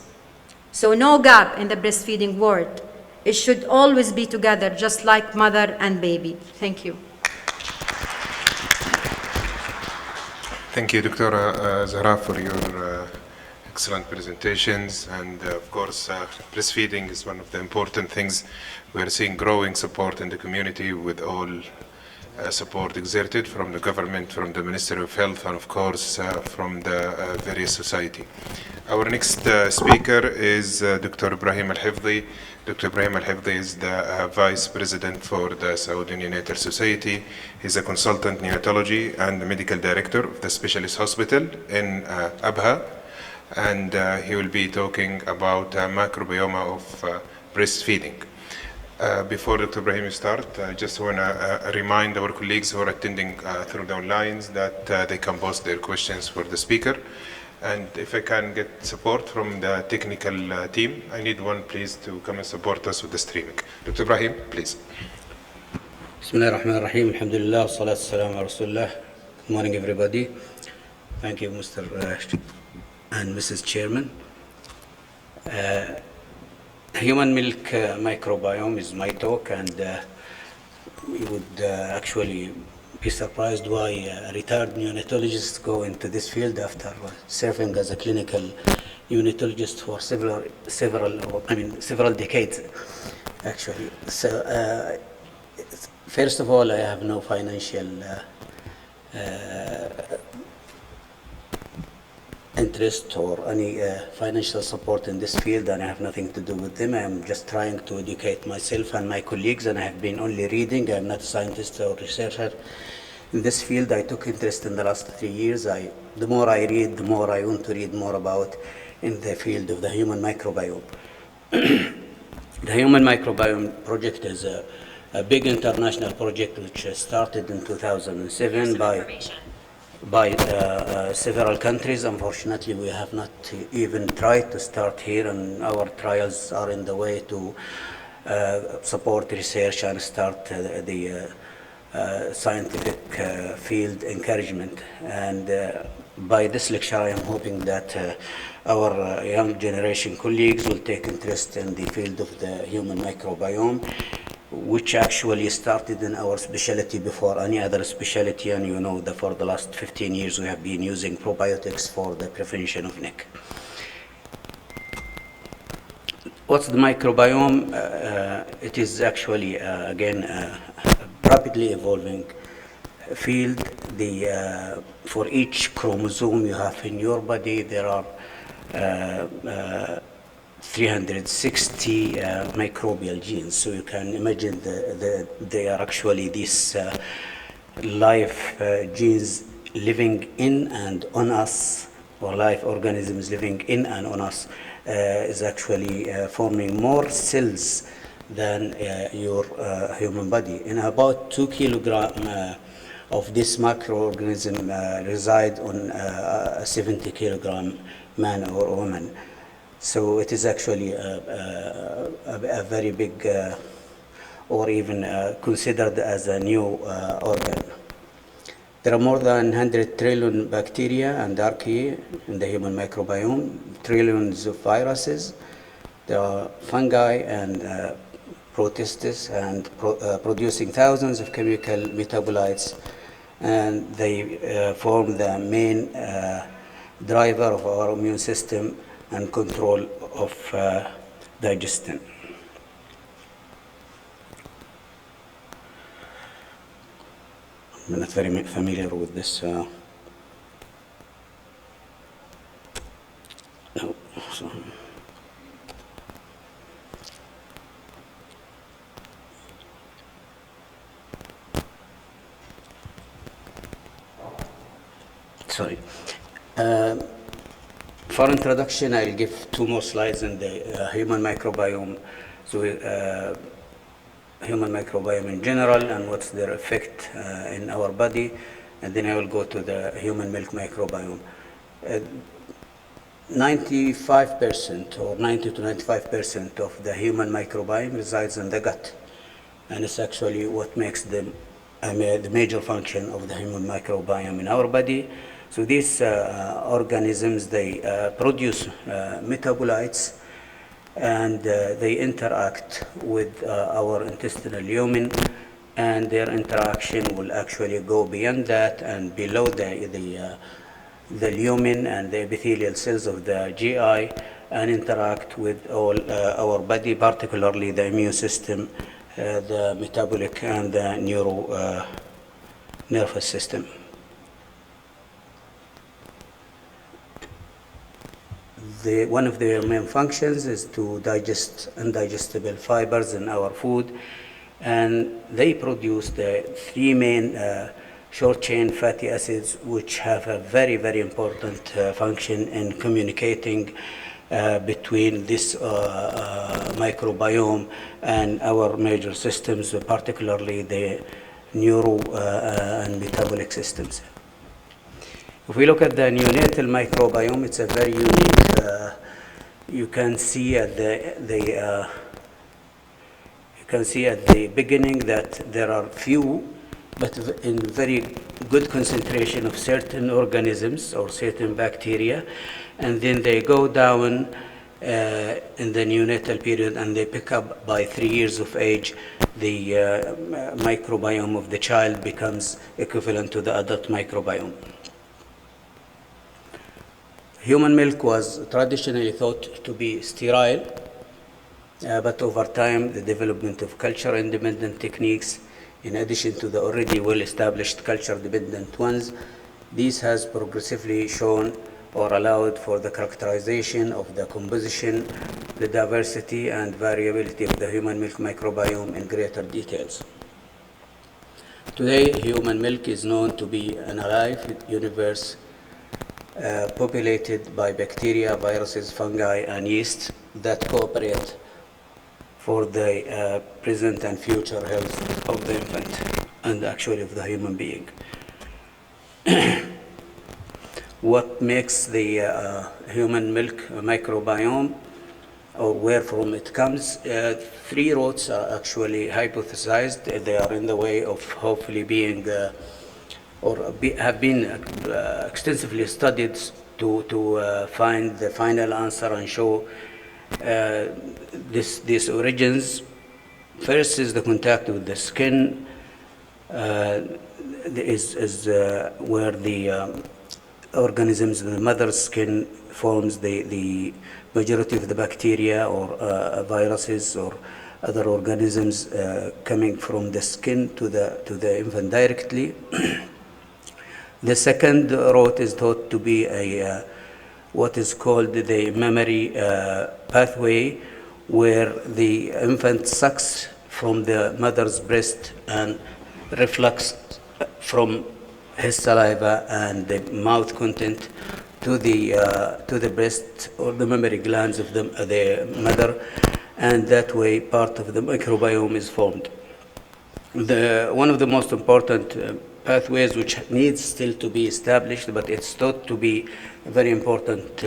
[SPEAKER 4] So no gap in the breastfeeding world. It should always be together, just like mother and baby. Thank you.
[SPEAKER 1] Thank you, Dr. Zahra, for your excellent presentations. And of course, breastfeeding is one of the important things. We're seeing growing support in the community with all support exerted from the government, from the Ministry of Health, and of course from the various society. Our next speaker is Dr. Ibrahim Al-Hifdhi. Dr. Ibrahim Al-Hifdhi is the Vice President for the Saudi Neonatal Society. He's a consultant neonatology and the Medical Director of the Specialist Hospital in Abha. And he will be talking about microbiome of breastfeeding. Before Dr. Ibrahim start, I just want to remind our colleagues who are attending through the lines that they can post their questions for the speaker. And if I can get support from the technical team, I need one please to come and support us with the streaming. Dr. Ibrahim, please.
[SPEAKER 5] Bismillah ar-Rahman ar-Rahim, alhamdulillah, salatu salam ala Rasulullah. Good morning, everybody. Thank you, Mr. and Mrs. Chairman. Human milk microbiome is my talk, and we would actually be surprised why retired neonatologists go into this field after serving as a clinical neonatologist for several decades, actually. So, first of all, I have no financial interest or any financial support in this field, and I have nothing to do with them. I am just trying to educate myself and my colleagues, and I have been only reading. I am not a scientist or researcher in this field. I took interest in the last 3 years. The more I read, the more I want to read more about in the field of the human microbiome. The Human Microbiome Project is a big international project which started in 2007 by several countries. Unfortunately, we have not even tried to start here, and our trials are in the way to support research and start the scientific field encouragement. And by this lecture, I am hoping that our young generation colleagues will take interest in the field of the human microbiome, which actually started in our specialty before any other specialty. And you know that for the last 15 years we have been using probiotics for the prevention of NIC. What's the microbiome? It is actually, again, a rapidly evolving field. For each chromosome you have in your body, there are 360 microbial genes. So you can imagine they are actually these live genes living in and on us, or live organisms living in and on us, is actually forming more cells than your human body. In about 2 kilograms of this microorganism reside on a 70 kilogram man or woman. So it is actually a very big, or even considered as a new organ. There are more than 100 trillion bacteria and archaea in the human microbiome, trillions of viruses, There are fungi and protists and producing thousands of chemical metabolites, and they form the main driver of our immune system and control of digestion. I'm not very familiar with this. No, so. Sorry. For introduction, I'll give 2 more slides on the human microbiome. So, human microbiome in general and what's their effect in our body, and then I will go to the human milk microbiome. 95% or 90 to 95% of the human microbiome resides in the gut, and it's actually what makes the major function of the human microbiome in our body. So these organisms, they produce metabolites, and they interact with our intestinal lumen, and their interaction will actually go beyond that and below the lumen and the epithelial cells of the GI, and interact with all our body, particularly the immune system, the metabolic, and the nervous system. One of their main functions is to digest indigestible fibers in our food, and they produce the 3 main short-chain fatty acids, which have a very, very important function in communicating between this microbiome and our major systems, particularly the and metabolic systems. If we look at the neonatal microbiome, it's a very unique. You can see at the beginning that there are few, but in very good concentration of certain organisms or certain bacteria, and then they go down in the neonatal period, and they pick up by 3 years of age. The microbiome of the child becomes equivalent to the adult microbiome. Human milk was traditionally thought to be sterile, but over time, the development of culture-independent techniques, in addition to the already well-established culture-dependent ones, this has progressively shown or allowed for the characterization of the composition, the diversity, and variability of the human milk microbiome in greater details. Today, human milk is known to be an alive universe populated by bacteria, viruses, fungi, and yeast that cooperate for the present and future health of the infant and actually of the human being. What makes the human milk microbiome, or where from it comes, 3 routes are actually hypothesized. They are in the way of hopefully being have been extensively studied to find the final answer and show these origins. First is the contact with the skin, is where the organisms, the mother's skin, forms the majority of the bacteria or viruses or other organisms coming from the skin to the infant directly. The second route is thought to be what is called the mammary pathway, where the infant sucks from the mother's breast and reflux from his saliva and the mouth content to the breast or the mammary glands of the mother, and that way part of the microbiome is formed. One of the most important pathways which needs still to be established, but it's thought to be a very important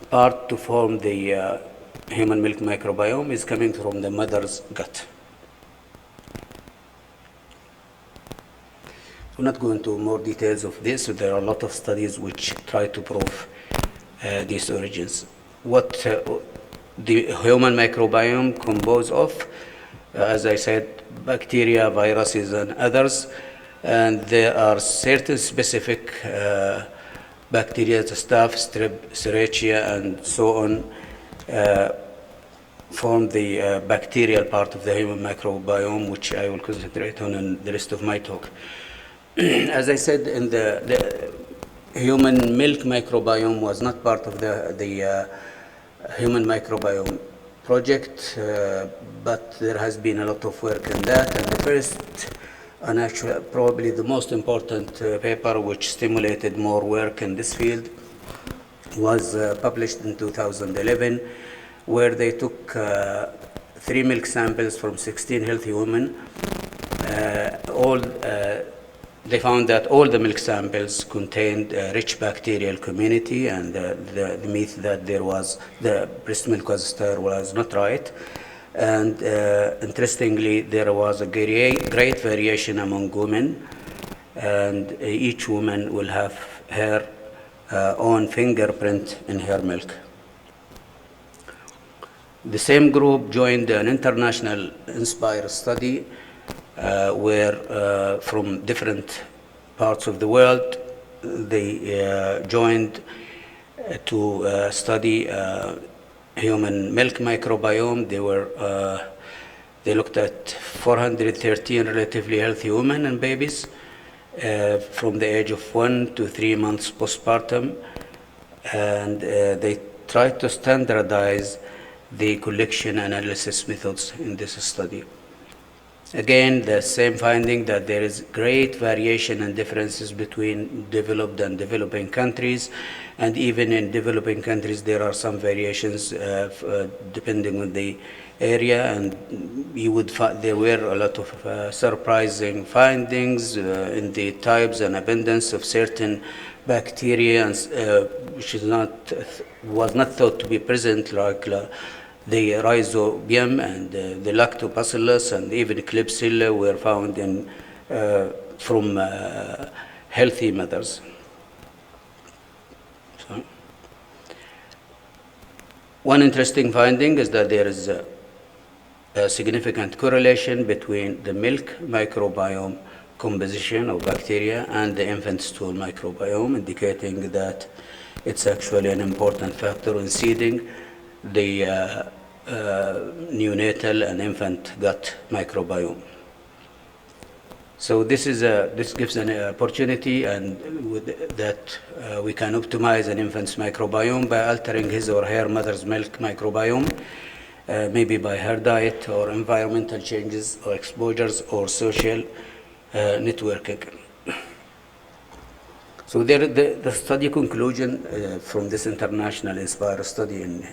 [SPEAKER 5] part to form the human milk microbiome, is coming from the mother's gut. We'll not go into more details of this. There are a lot of studies which try to prove these origins. what the human microbiome composed of. As I said, bacteria, viruses, and others. And there are certain specific bacteria, the staph, strep, serratia, and so on, form the bacterial part of the human microbiome, which I will concentrate on in the rest of my talk. As I said, in the human milk microbiome was not part of the human microbiome project, but there has been a lot of work in that. And the first, and actually probably the most important paper which stimulated more work in this field was published in 2011, where they took 3 milk samples from 16 healthy women. They found that all the milk samples contained a rich bacterial community, and the myth that the breast milk was sterile was not right. And interestingly, there was a great variation among women, and each woman will have her own fingerprint in her milk. The same group joined an international INSPIRE study where from different parts of the world they joined to study human milk microbiome. They looked at 413 relatively healthy women and babies from the age of 1 to 3 months postpartum, and they tried to standardize the collection analysis methods in this study. Again, the same finding that there is great variation and differences between developed and developing countries, and even in developing countries there are some variations depending on the area, and you would find there were a lot of surprising findings in the types and abundance of certain bacteria, which was not thought to be present, like the Rhizobium and the Lactobacillus and even Klebsiella were found from healthy mothers. So, one interesting finding is that there is a significant correlation between the milk microbiome composition of bacteria and the infant stool microbiome, indicating that it's actually an important factor in seeding the neonatal and infant gut microbiome. So this gives an opportunity, and that we can optimize an infant's microbiome by altering his or her mother's milk microbiome, maybe by her diet or environmental changes or exposures or social networking. So the study conclusion from this international INSPIRE study in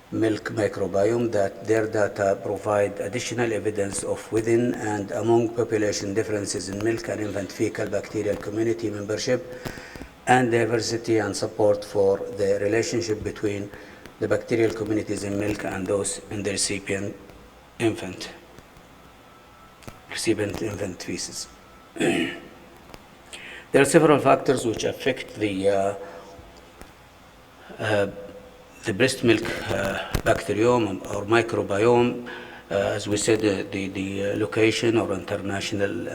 [SPEAKER 5] milk microbiome, that their data provide additional evidence of within and among population differences in milk and infant fecal bacterial community membership, and diversity and support for the relationship between the bacterial communities in milk and those in the recipient infant feces. There are several factors which affect the breast milk bacteriome or microbiome. As we said, the location or international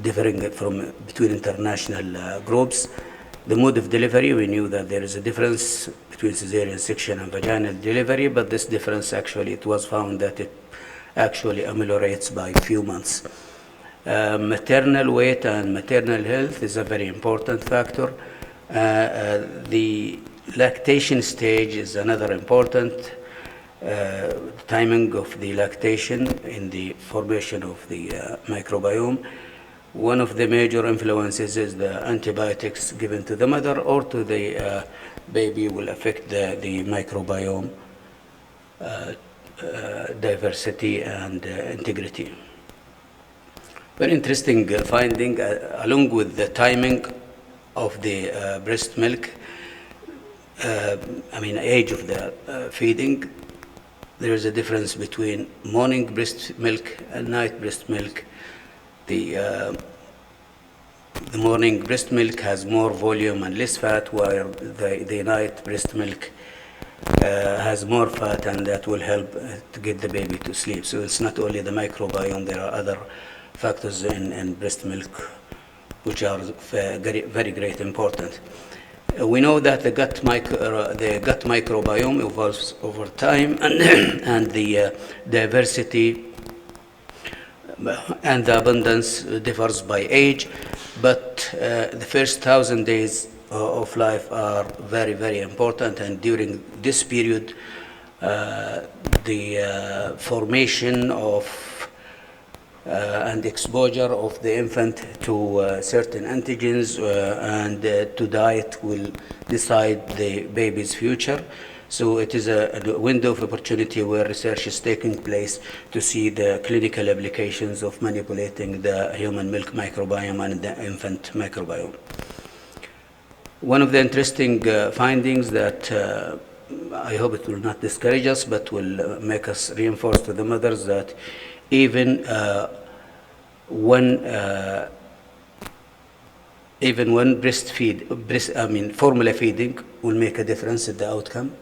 [SPEAKER 5] differing between international groups. The mode of delivery, we knew that there is a difference between cesarean section and vaginal delivery, but this difference actually, it was found that it actually ameliorates by a few months. Maternal weight and maternal health is a very important factor. The lactation stage is another important timing of the lactation in the formation of the microbiome. One of the major influences is the antibiotics given to the mother or to the baby will affect the microbiome diversity and integrity. Very interesting finding, along with the timing of the breast milk, age of the feeding, there is a difference between morning breast milk and night breast milk. The the morning breast milk has more volume and less fat, while the night breast milk has more fat, and that will help to get the baby to sleep. So it's not only the microbiome, there are other factors in breast milk which are very, very great important. We know that the gut microbiome evolves over time, and the diversity and the abundance differs by age, but the first 1,000 days of life are very, very important, and during this period, the formation of and exposure of the infant to certain antigens and to diet will decide the baby's future. So it is a window of opportunity where research is taking place to see the clinical applications of manipulating the human milk microbiome and the infant microbiome. One of the interesting findings that I hope it will not discourage us, but will make us reinforce to the mothers that even when formula feeding will make a difference in the outcome.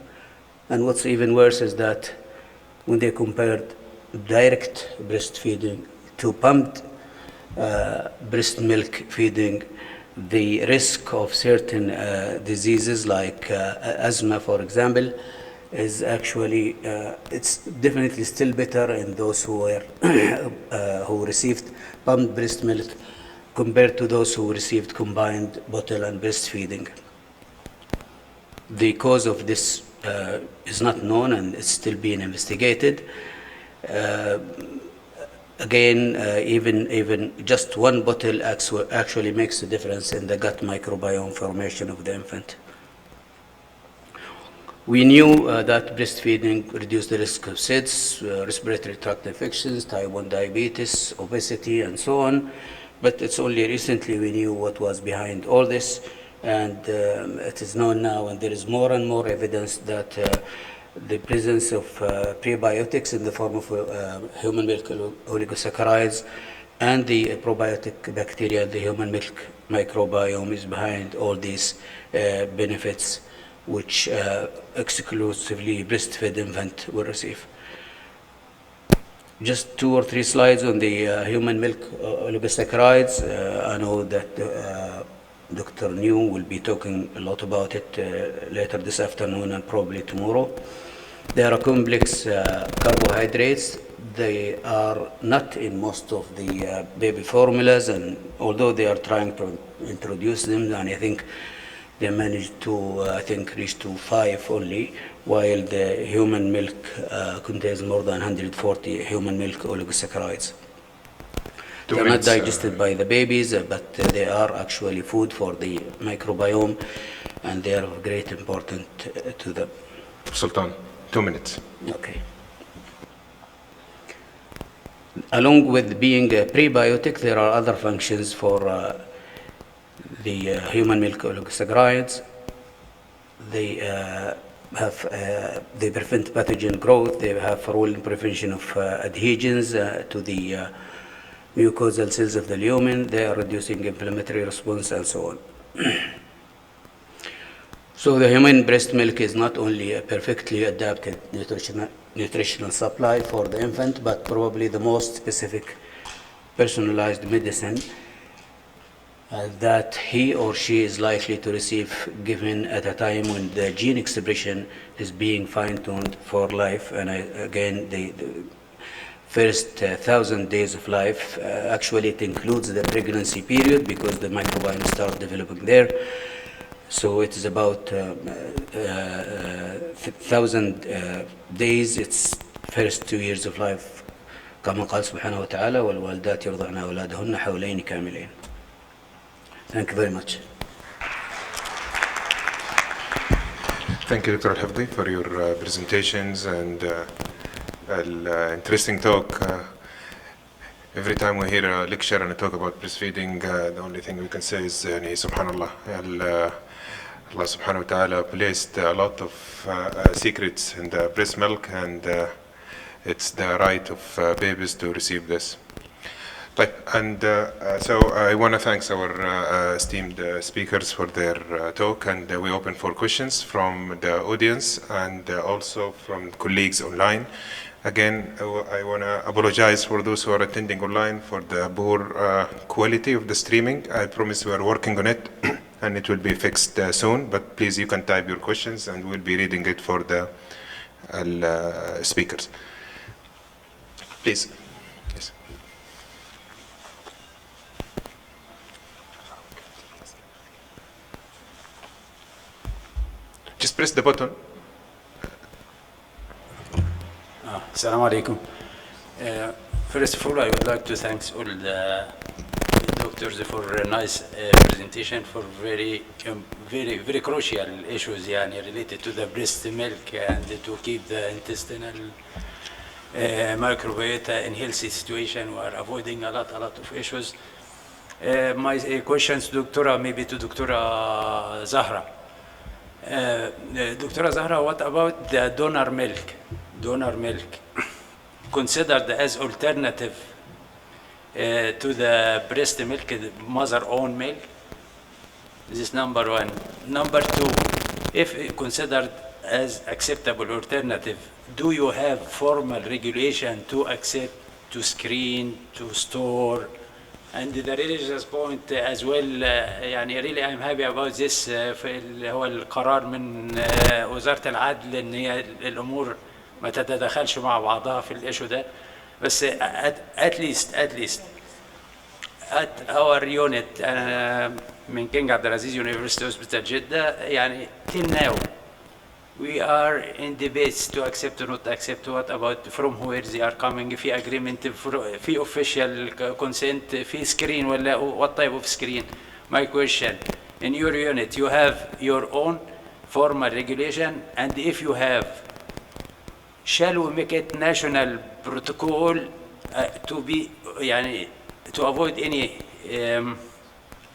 [SPEAKER 5] And what's even worse is that when they compared direct breastfeeding to pumped breast milk feeding, the risk of certain diseases like asthma, for example, is actually, it's definitely still better in those who were who received pumped breast milk compared to those who received combined bottle and breastfeeding. The cause of this is not known, and it's still being investigated. Again, even just one bottle actually makes a difference in the gut microbiome formation of the infant. We knew that breastfeeding reduced the risk of SIDS, respiratory tract infections, type 1 diabetes, obesity, and so on. But it's only recently we knew what was behind all this, and it is known now, and there is more and more evidence that the presence of prebiotics in the form of human milk oligosaccharides and the probiotic bacteria in the human milk microbiome is behind all these benefits which exclusively breastfed infant will receive. Just 2 or 3 slides on the human milk oligosaccharides. I know that Dr. New will be talking a lot about it later this afternoon and probably tomorrow. They are complex carbohydrates. They are not in most of the baby formulas, and although they are trying to introduce them, and I think they managed to, reach to 5 only, while the human milk contains more than 140 human milk oligosaccharides. They are not digested by the babies, but they are actually food for the microbiome, and they are of great importance to them.
[SPEAKER 1] Sultan, 2 minutes.
[SPEAKER 5] Okay. Along with being a prebiotic, there are other functions for the human milk oligosaccharides. They they prevent pathogen growth. They have a role in prevention of adhesions to the mucosal cells of the lumen. They are reducing inflammatory response and so on. So the human breast milk is not only a perfectly adapted nutritional supply for the infant, but probably the most specific personalized medicine that he or she is likely to receive, given at a time when the gene expression is being fine-tuned for life. And again, the first 1,000 days of life, actually it includes the pregnancy period because the microbiome starts developing there. So it is about 1,000 days. It's first 2 years of life. كما قال سبحانه وتعالى والوالدات يرضعن أولادهن حولين كاملين. Thank you very much.
[SPEAKER 1] Thank you, Dr. Al-Hifdi, for your presentations and interesting talk. Every time we hear a lecture and a talk about breastfeeding, the only thing we can say is Subhanallah. Allah subhanahu wa ta'ala placed a lot of secrets in the breast milk, and it's the right of babies to receive this. طيب, and so I want to thank our esteemed speakers for their talk, and we open for questions from the audience and also from colleagues online. Again, I want to apologize for those who are attending online for the poor quality of the streaming. I promise we are working on it and it will be fixed soon, but please you can type your questions and we'll be reading it for the speakers. Please. Yes. Just press the button.
[SPEAKER 6] Assalamu alaikum. First of all, I would like to thank all the doctors for a nice presentation, for very crucial issues related to the breast milk and to keep the intestinal microbiota in healthy situation. We are avoiding a lot of issues. My questions, Doctora, maybe to Doctora Zahra. Doctora Zahra, what about the donor milk? Donor milk, considered as alternative to the breast milk, mother-own milk. This is number one. Number two, if considered as acceptable alternative, do you have formal regulation to accept, to screen, to store? And the religious point as well, really I'm happy about this. هو القرار من وزارة العدل إن هي الأمور ما تتدخلش مع بعضها في الإيشو ده. بس at least at our unit من كينج عبد العزيز University Hospital جدة till now we are in debates to accept or not accept. What about from where they are coming? في agreement, في official consent, في screen ولا what type of screen? My question, in your unit you have your own formal regulation, and if you have, shall we make it national protocol to be to avoid any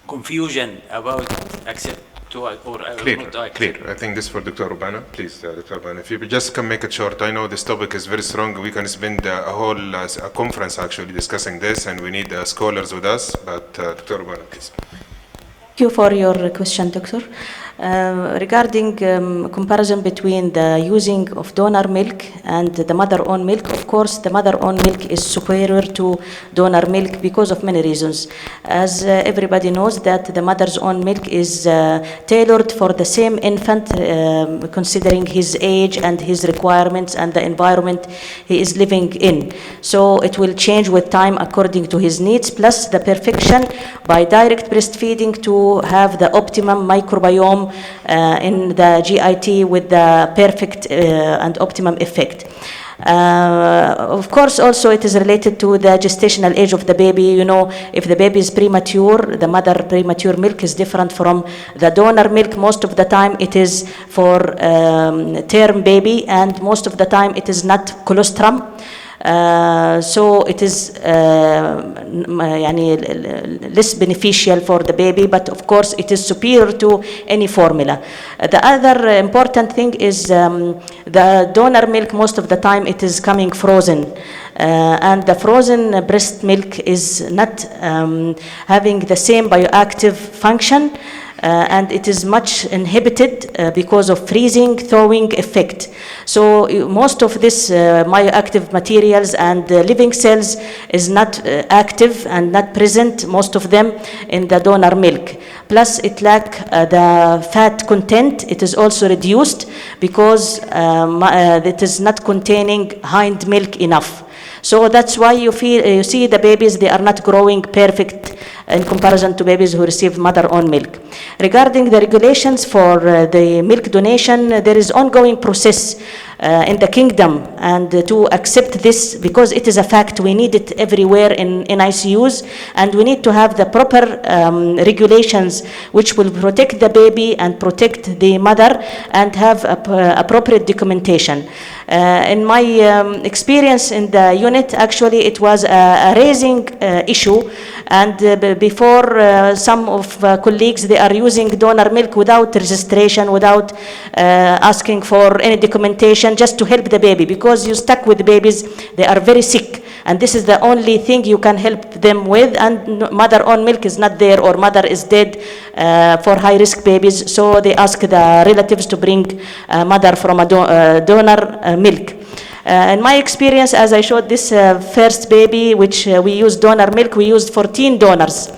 [SPEAKER 6] confusion about accept or
[SPEAKER 1] Clear. I think this is for Dr. Urbana. Please, Dr. Urbana, if you just can make it short. I know this topic is very strong. We can spend a whole a conference actually discussing this, and we need scholars with us. But Dr. Urbana, please.
[SPEAKER 2] Thank you for your question, Doctor. Regarding comparison between the using of donor milk and the mother-own milk, of course, the mother-own milk is superior to donor milk because of many reasons. As everybody knows that the mother's own milk is tailored for the same infant, considering his age and his requirements and the environment he is living in. So it will change with time according to his needs, plus the perfection by direct breastfeeding to have the optimum microbiome in the GIT with the perfect and optimum effect. Of course, also it is related to the gestational age of the baby. You know, if the baby is premature, the mother premature milk is different from the donor milk. Most of the time it is for term baby, and most of the time it is not colostrum. So it is less beneficial for the baby, but of course it is superior to any formula. The other important thing is the donor milk, most of the time it is coming frozen. And the frozen breast milk is not having the same bioactive function. And it is much inhibited because of freezing, thawing effect. So most of this bioactive materials and living cells is not active and not present, most of them, in the donor milk. Plus it lack the fat content. It is also reduced because it is not containing hind milk enough. So that's why you see the babies, they are not growing perfect in comparison to babies who receive mother-own milk. Regarding the regulations for the milk donation, there is ongoing process in the kingdom, and to accept this, because it is a fact, we need it everywhere in ICUs, and we need to have the proper regulations which will protect the baby and protect the mother and have appropriate documentation. In my experience in the unit, actually it was a raising issue, and before some of colleagues, they are are using donor milk without registration, without asking for any documentation, just to help the baby, because you stuck with babies, they are very sick, and this is the only thing you can help them with, and mother-owned milk is not there, or mother is dead for high-risk babies, so they ask the relatives to bring mother from a donor milk. In my experience, as I showed this first baby, which we used donor milk, we used 14 donors.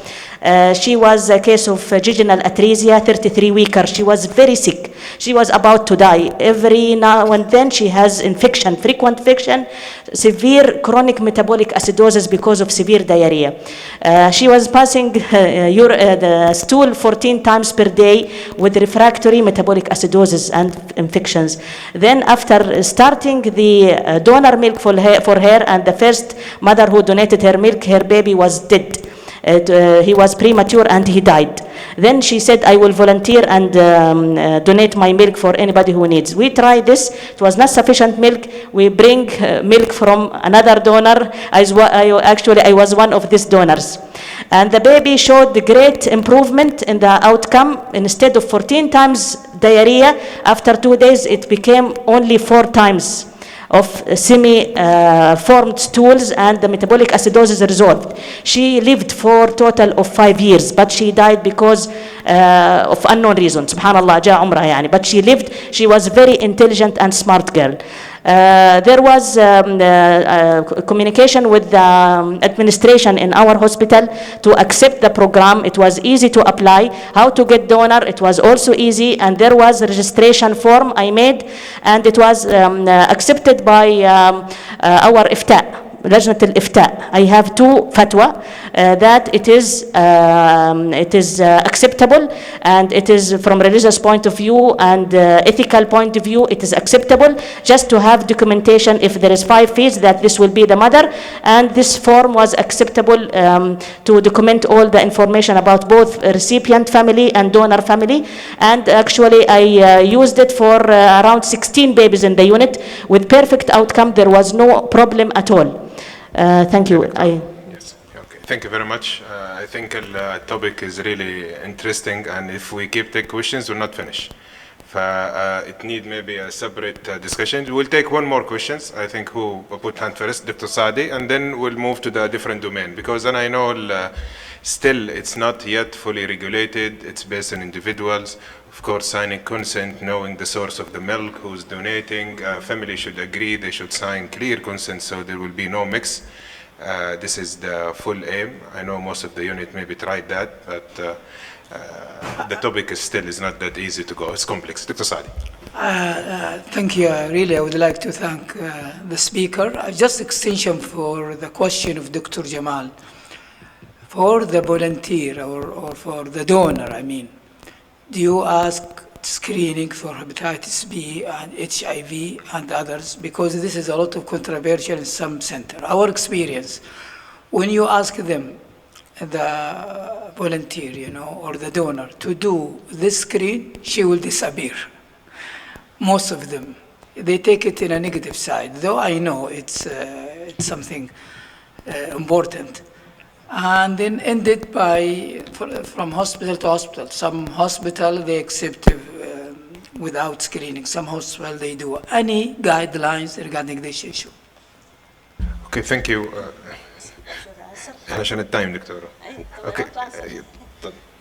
[SPEAKER 2] She was a case of jejunal atresia, 33-weeker. She was very sick. She was about to die. Every now and then she has infection, frequent infection, severe chronic metabolic acidosis because of severe diarrhea. She was passing the stool 14 times per day with refractory metabolic acidosis and infections. Then after starting the donor milk for her, and the first mother who donated her milk, her baby was dead. He was premature and he died. Then she said, I will volunteer and donate my milk for anybody who needs. We tried this. It was not sufficient milk. We bring milk from another donor. I was one of these donors. And the baby showed great improvement in the outcome. Instead of 14 times diarrhea, after 2 days it became only 4 times of semi-formed stools, and the metabolic acidosis resolved. She lived for a total of 5 years, but she died because of unknown reasons. Subhanallah, ja umrah yani. But she lived. She was very intelligent and smart girl. There was communication with the administration in our hospital to accept the program. It was easy to apply. How to get donor, it was also easy, and there was a registration form I made, and it was accepted by our IFTA. لجنة الإفتاء. I have 2 fatwa that it is acceptable, and it is from religious point of view and ethical point of view, it is acceptable just to have documentation if there is 5 feeds that this will be the mother, and this form was acceptable to document all the information about both recipient family and donor family, and actually I used it for around 16 babies in the unit with perfect outcome. There was no problem at all. Thank you.
[SPEAKER 1] Yes. Okay. Thank you very much. I think the topic is really interesting, and if we keep the questions, we'll not finish. It need maybe a separate discussion. We'll take one more questions. I think who put hand first, Dr. Saadi, and then we'll move to the different domain, because then I know still it's not yet fully regulated. It's based on individuals. Of course, signing consent, knowing the source of the milk, who's donating, family should agree, they should sign clear consent so there will be no mix. This is the full aim. I know most of the unit maybe tried that, but the topic is not that easy to go. It's complex. Dr. Saadi.
[SPEAKER 7] Thank you. Really, I would like to thank the speaker. Just extension for the question of Dr. Jamal. For the volunteer or for the donor, I mean, do you ask screening for hepatitis B and HIV and others? Because this is a lot of controversial in some center. Our experience, when you ask them, the volunteer, or the donor, to do this screen, she will disappear. Most of them, they take it in a negative side, though I know it's something important. And then ended by, from hospital to hospital. Some hospital, they accept without screening. Some hospital, they do. Any guidelines regarding this issue?
[SPEAKER 1] Okay, thank you. عشان التايم دكتور. Okay.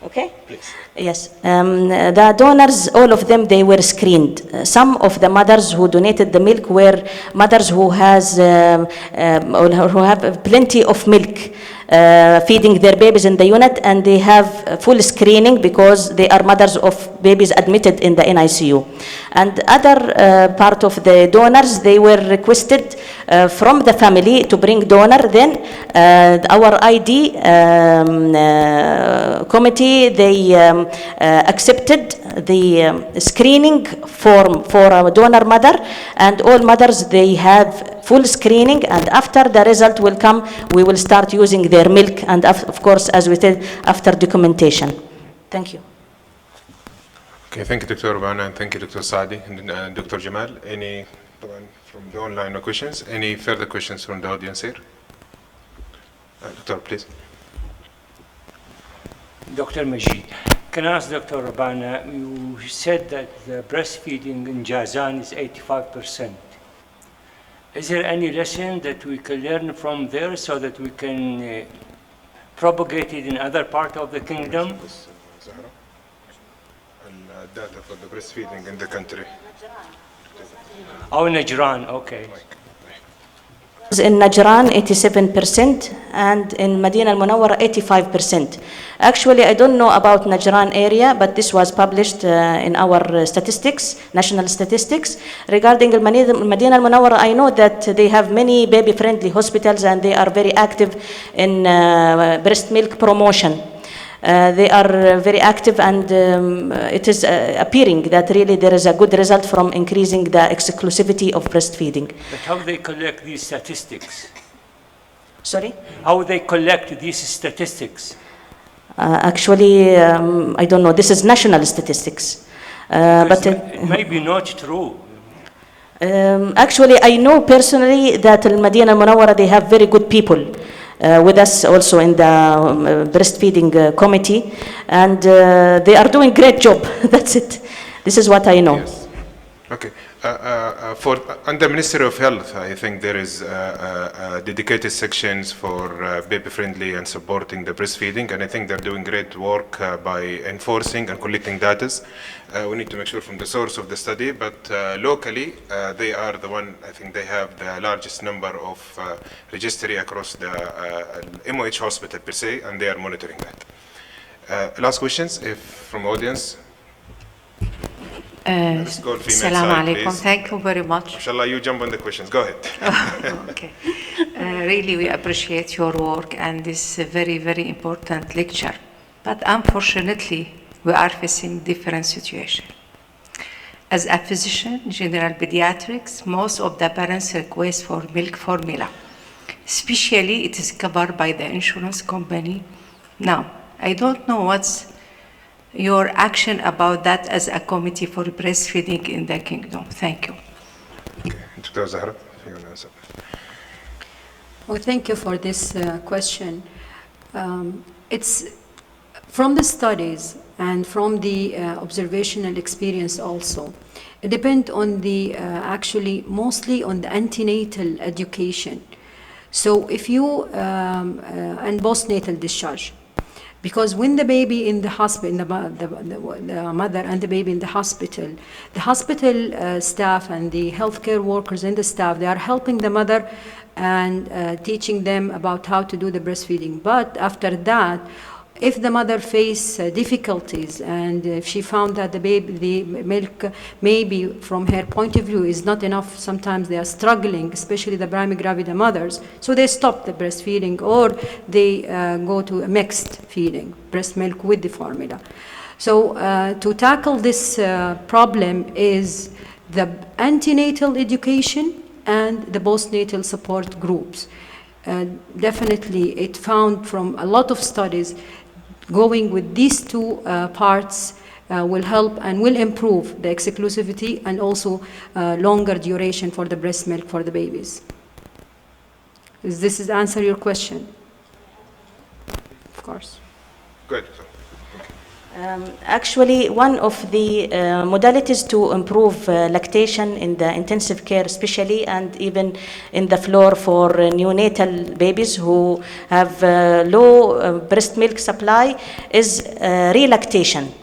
[SPEAKER 2] Okay? Please. Yes. The donors, all of them, they were screened. Some of the mothers who donated the milk were mothers who who have plenty of milk. Feeding their babies in the unit, and they have full screening because they are mothers of babies admitted in the NICU. And other part of the donors, they were requested from the family to bring donor. Then our ID committee, they accepted the screening form for our donor mother, and all mothers, they have full screening, and after the result will come, we will start using their milk, and of course, as we said, after documentation. Thank you.
[SPEAKER 1] Okay, thank you, Dr. Bana, and thank you, Dr. Saadi and Dr. Jamal. Any from the online questions? Any further questions from the audience here? Doctor, please.
[SPEAKER 6] Dr. Majid,
[SPEAKER 8] can ask Dr. Rabana, you said that the breastfeeding in Jazan is 85%. Is there any lesson that we can learn from there so that we can propagate it in other parts of the kingdom?
[SPEAKER 1] Data for the breastfeeding in the country.
[SPEAKER 8] Oh, Najran, okay.
[SPEAKER 2] In Najran, 87%, and in Medina al-Munawwara, 85%. Actually, I don't know about Najran area, but this was published in our statistics, national statistics. Regarding Medina al-Munawwara, I know that they have many baby-friendly hospitals and they are very active in breast milk promotion. They are very active, and it is appearing that really there is a good result from increasing the exclusivity of breastfeeding.
[SPEAKER 8] But how they collect these statistics?
[SPEAKER 2] Sorry?
[SPEAKER 8] How they collect these statistics?
[SPEAKER 2] Actually, I don't know. This is national statistics. But
[SPEAKER 8] It may be not true.
[SPEAKER 2] actually, I know personally that in Medina al-Munawwara, they have very good people. With us also in the breastfeeding committee, and they are doing great job. That's it. This is what I know.
[SPEAKER 1] Yes. Okay. For under Ministry of Health, I think there is dedicated sections for baby-friendly and supporting the breastfeeding, and I think they're doing great work by enforcing and collecting data. We need to make sure from the source of the study, but locally, they are the one, I think they have the largest number of registry across the MOH hospital per se, and they are monitoring that. Last questions, if from audience. Let's go to female
[SPEAKER 9] Assalamu
[SPEAKER 1] side,
[SPEAKER 9] alaikum.
[SPEAKER 1] please.
[SPEAKER 9] Thank you very much.
[SPEAKER 1] Inshallah, you jump on the questions. Go ahead.
[SPEAKER 9] Okay. Really, we appreciate your work and this very, very important lecture. But unfortunately, we are facing different situation. As a physician, general pediatrics, most of the parents request for milk formula. Especially, it is covered by the insurance company. Now, I don't know what's your action about that as a committee for breastfeeding in the kingdom. Thank you.
[SPEAKER 1] Okay. Dr. Zahra, if you want to answer.
[SPEAKER 4] Well, thank you for this question. It's from the studies and from the observational experience also. It depends on the, actually, mostly on the antenatal education. So if you, and postnatal discharge. Because when the baby in the hospital, the mother and the baby in the hospital staff and the healthcare workers in the staff, they are helping the mother and teaching them about how to do the breastfeeding. But after that, if the mother face difficulties and if she found that the milk maybe from her point of view is not enough, sometimes they are struggling, especially the primigravida mothers, so they stop the breastfeeding or they go to a mixed feeding, breast milk with the formula. So to tackle this problem is the antenatal education and the postnatal support groups. Definitely it found from a lot of studies going with these two parts will help and will improve the exclusivity and also longer duration for the breast milk for the babies. Does this answer your question? Of course.
[SPEAKER 1] Good.
[SPEAKER 2] Actually, one of the modalities to improve lactation in the intensive care especially, and even in the floor for neonatal babies who have low breast milk supply is relactation.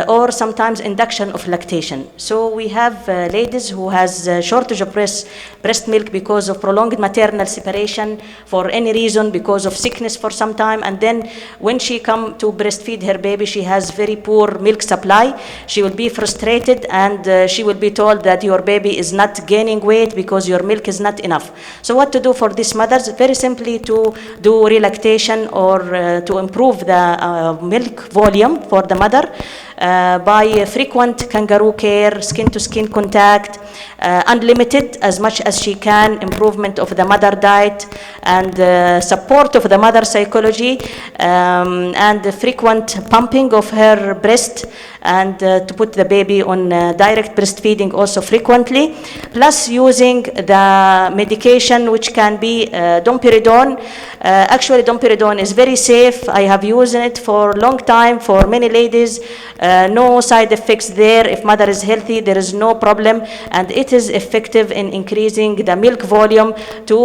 [SPEAKER 2] Or sometimes induction of lactation. So we have ladies who has shortage of breast milk because of prolonged maternal separation for any reason, because of sickness for some time, and then when she come to breastfeed her baby, she has very poor milk supply. She will be frustrated and she will be told that your baby is not gaining weight because your milk is not enough. So what to do for these mothers? Very simply to do relactation or to improve the milk volume for the mother. By frequent kangaroo care, skin-to-skin contact, unlimited as much as she can, improvement of the mother diet, and support of the mother psychology, and the frequent pumping of her breast, and to put the baby on direct breastfeeding also frequently, plus using the medication which can be domperidone. Actually, domperidone is very safe. I have used it for a long time for many ladies. No side effects there. If mother is healthy, there is no problem, and it is effective in increasing the milk volume to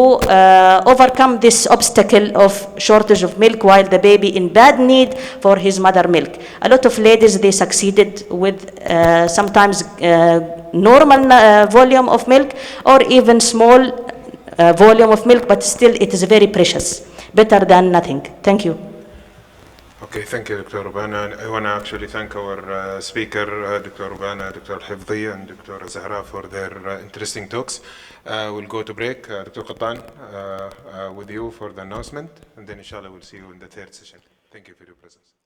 [SPEAKER 2] overcome this obstacle of shortage of milk while the baby in bad need for his mother milk. A lot of ladies, they succeeded with sometimes normal volume of milk or even small volume of milk, but still it is very precious, better than nothing. Thank you.
[SPEAKER 1] Okay, thank you, Dr. Rubana. I want to actually thank our speaker, Dr. Rubana, Dr. Hifdhi, and Dr. Zahra for their interesting talks. We'll go to break. Dr. Qattan, with you for the announcement, and then inshallah we'll see you in the third session. Thank you for your presence.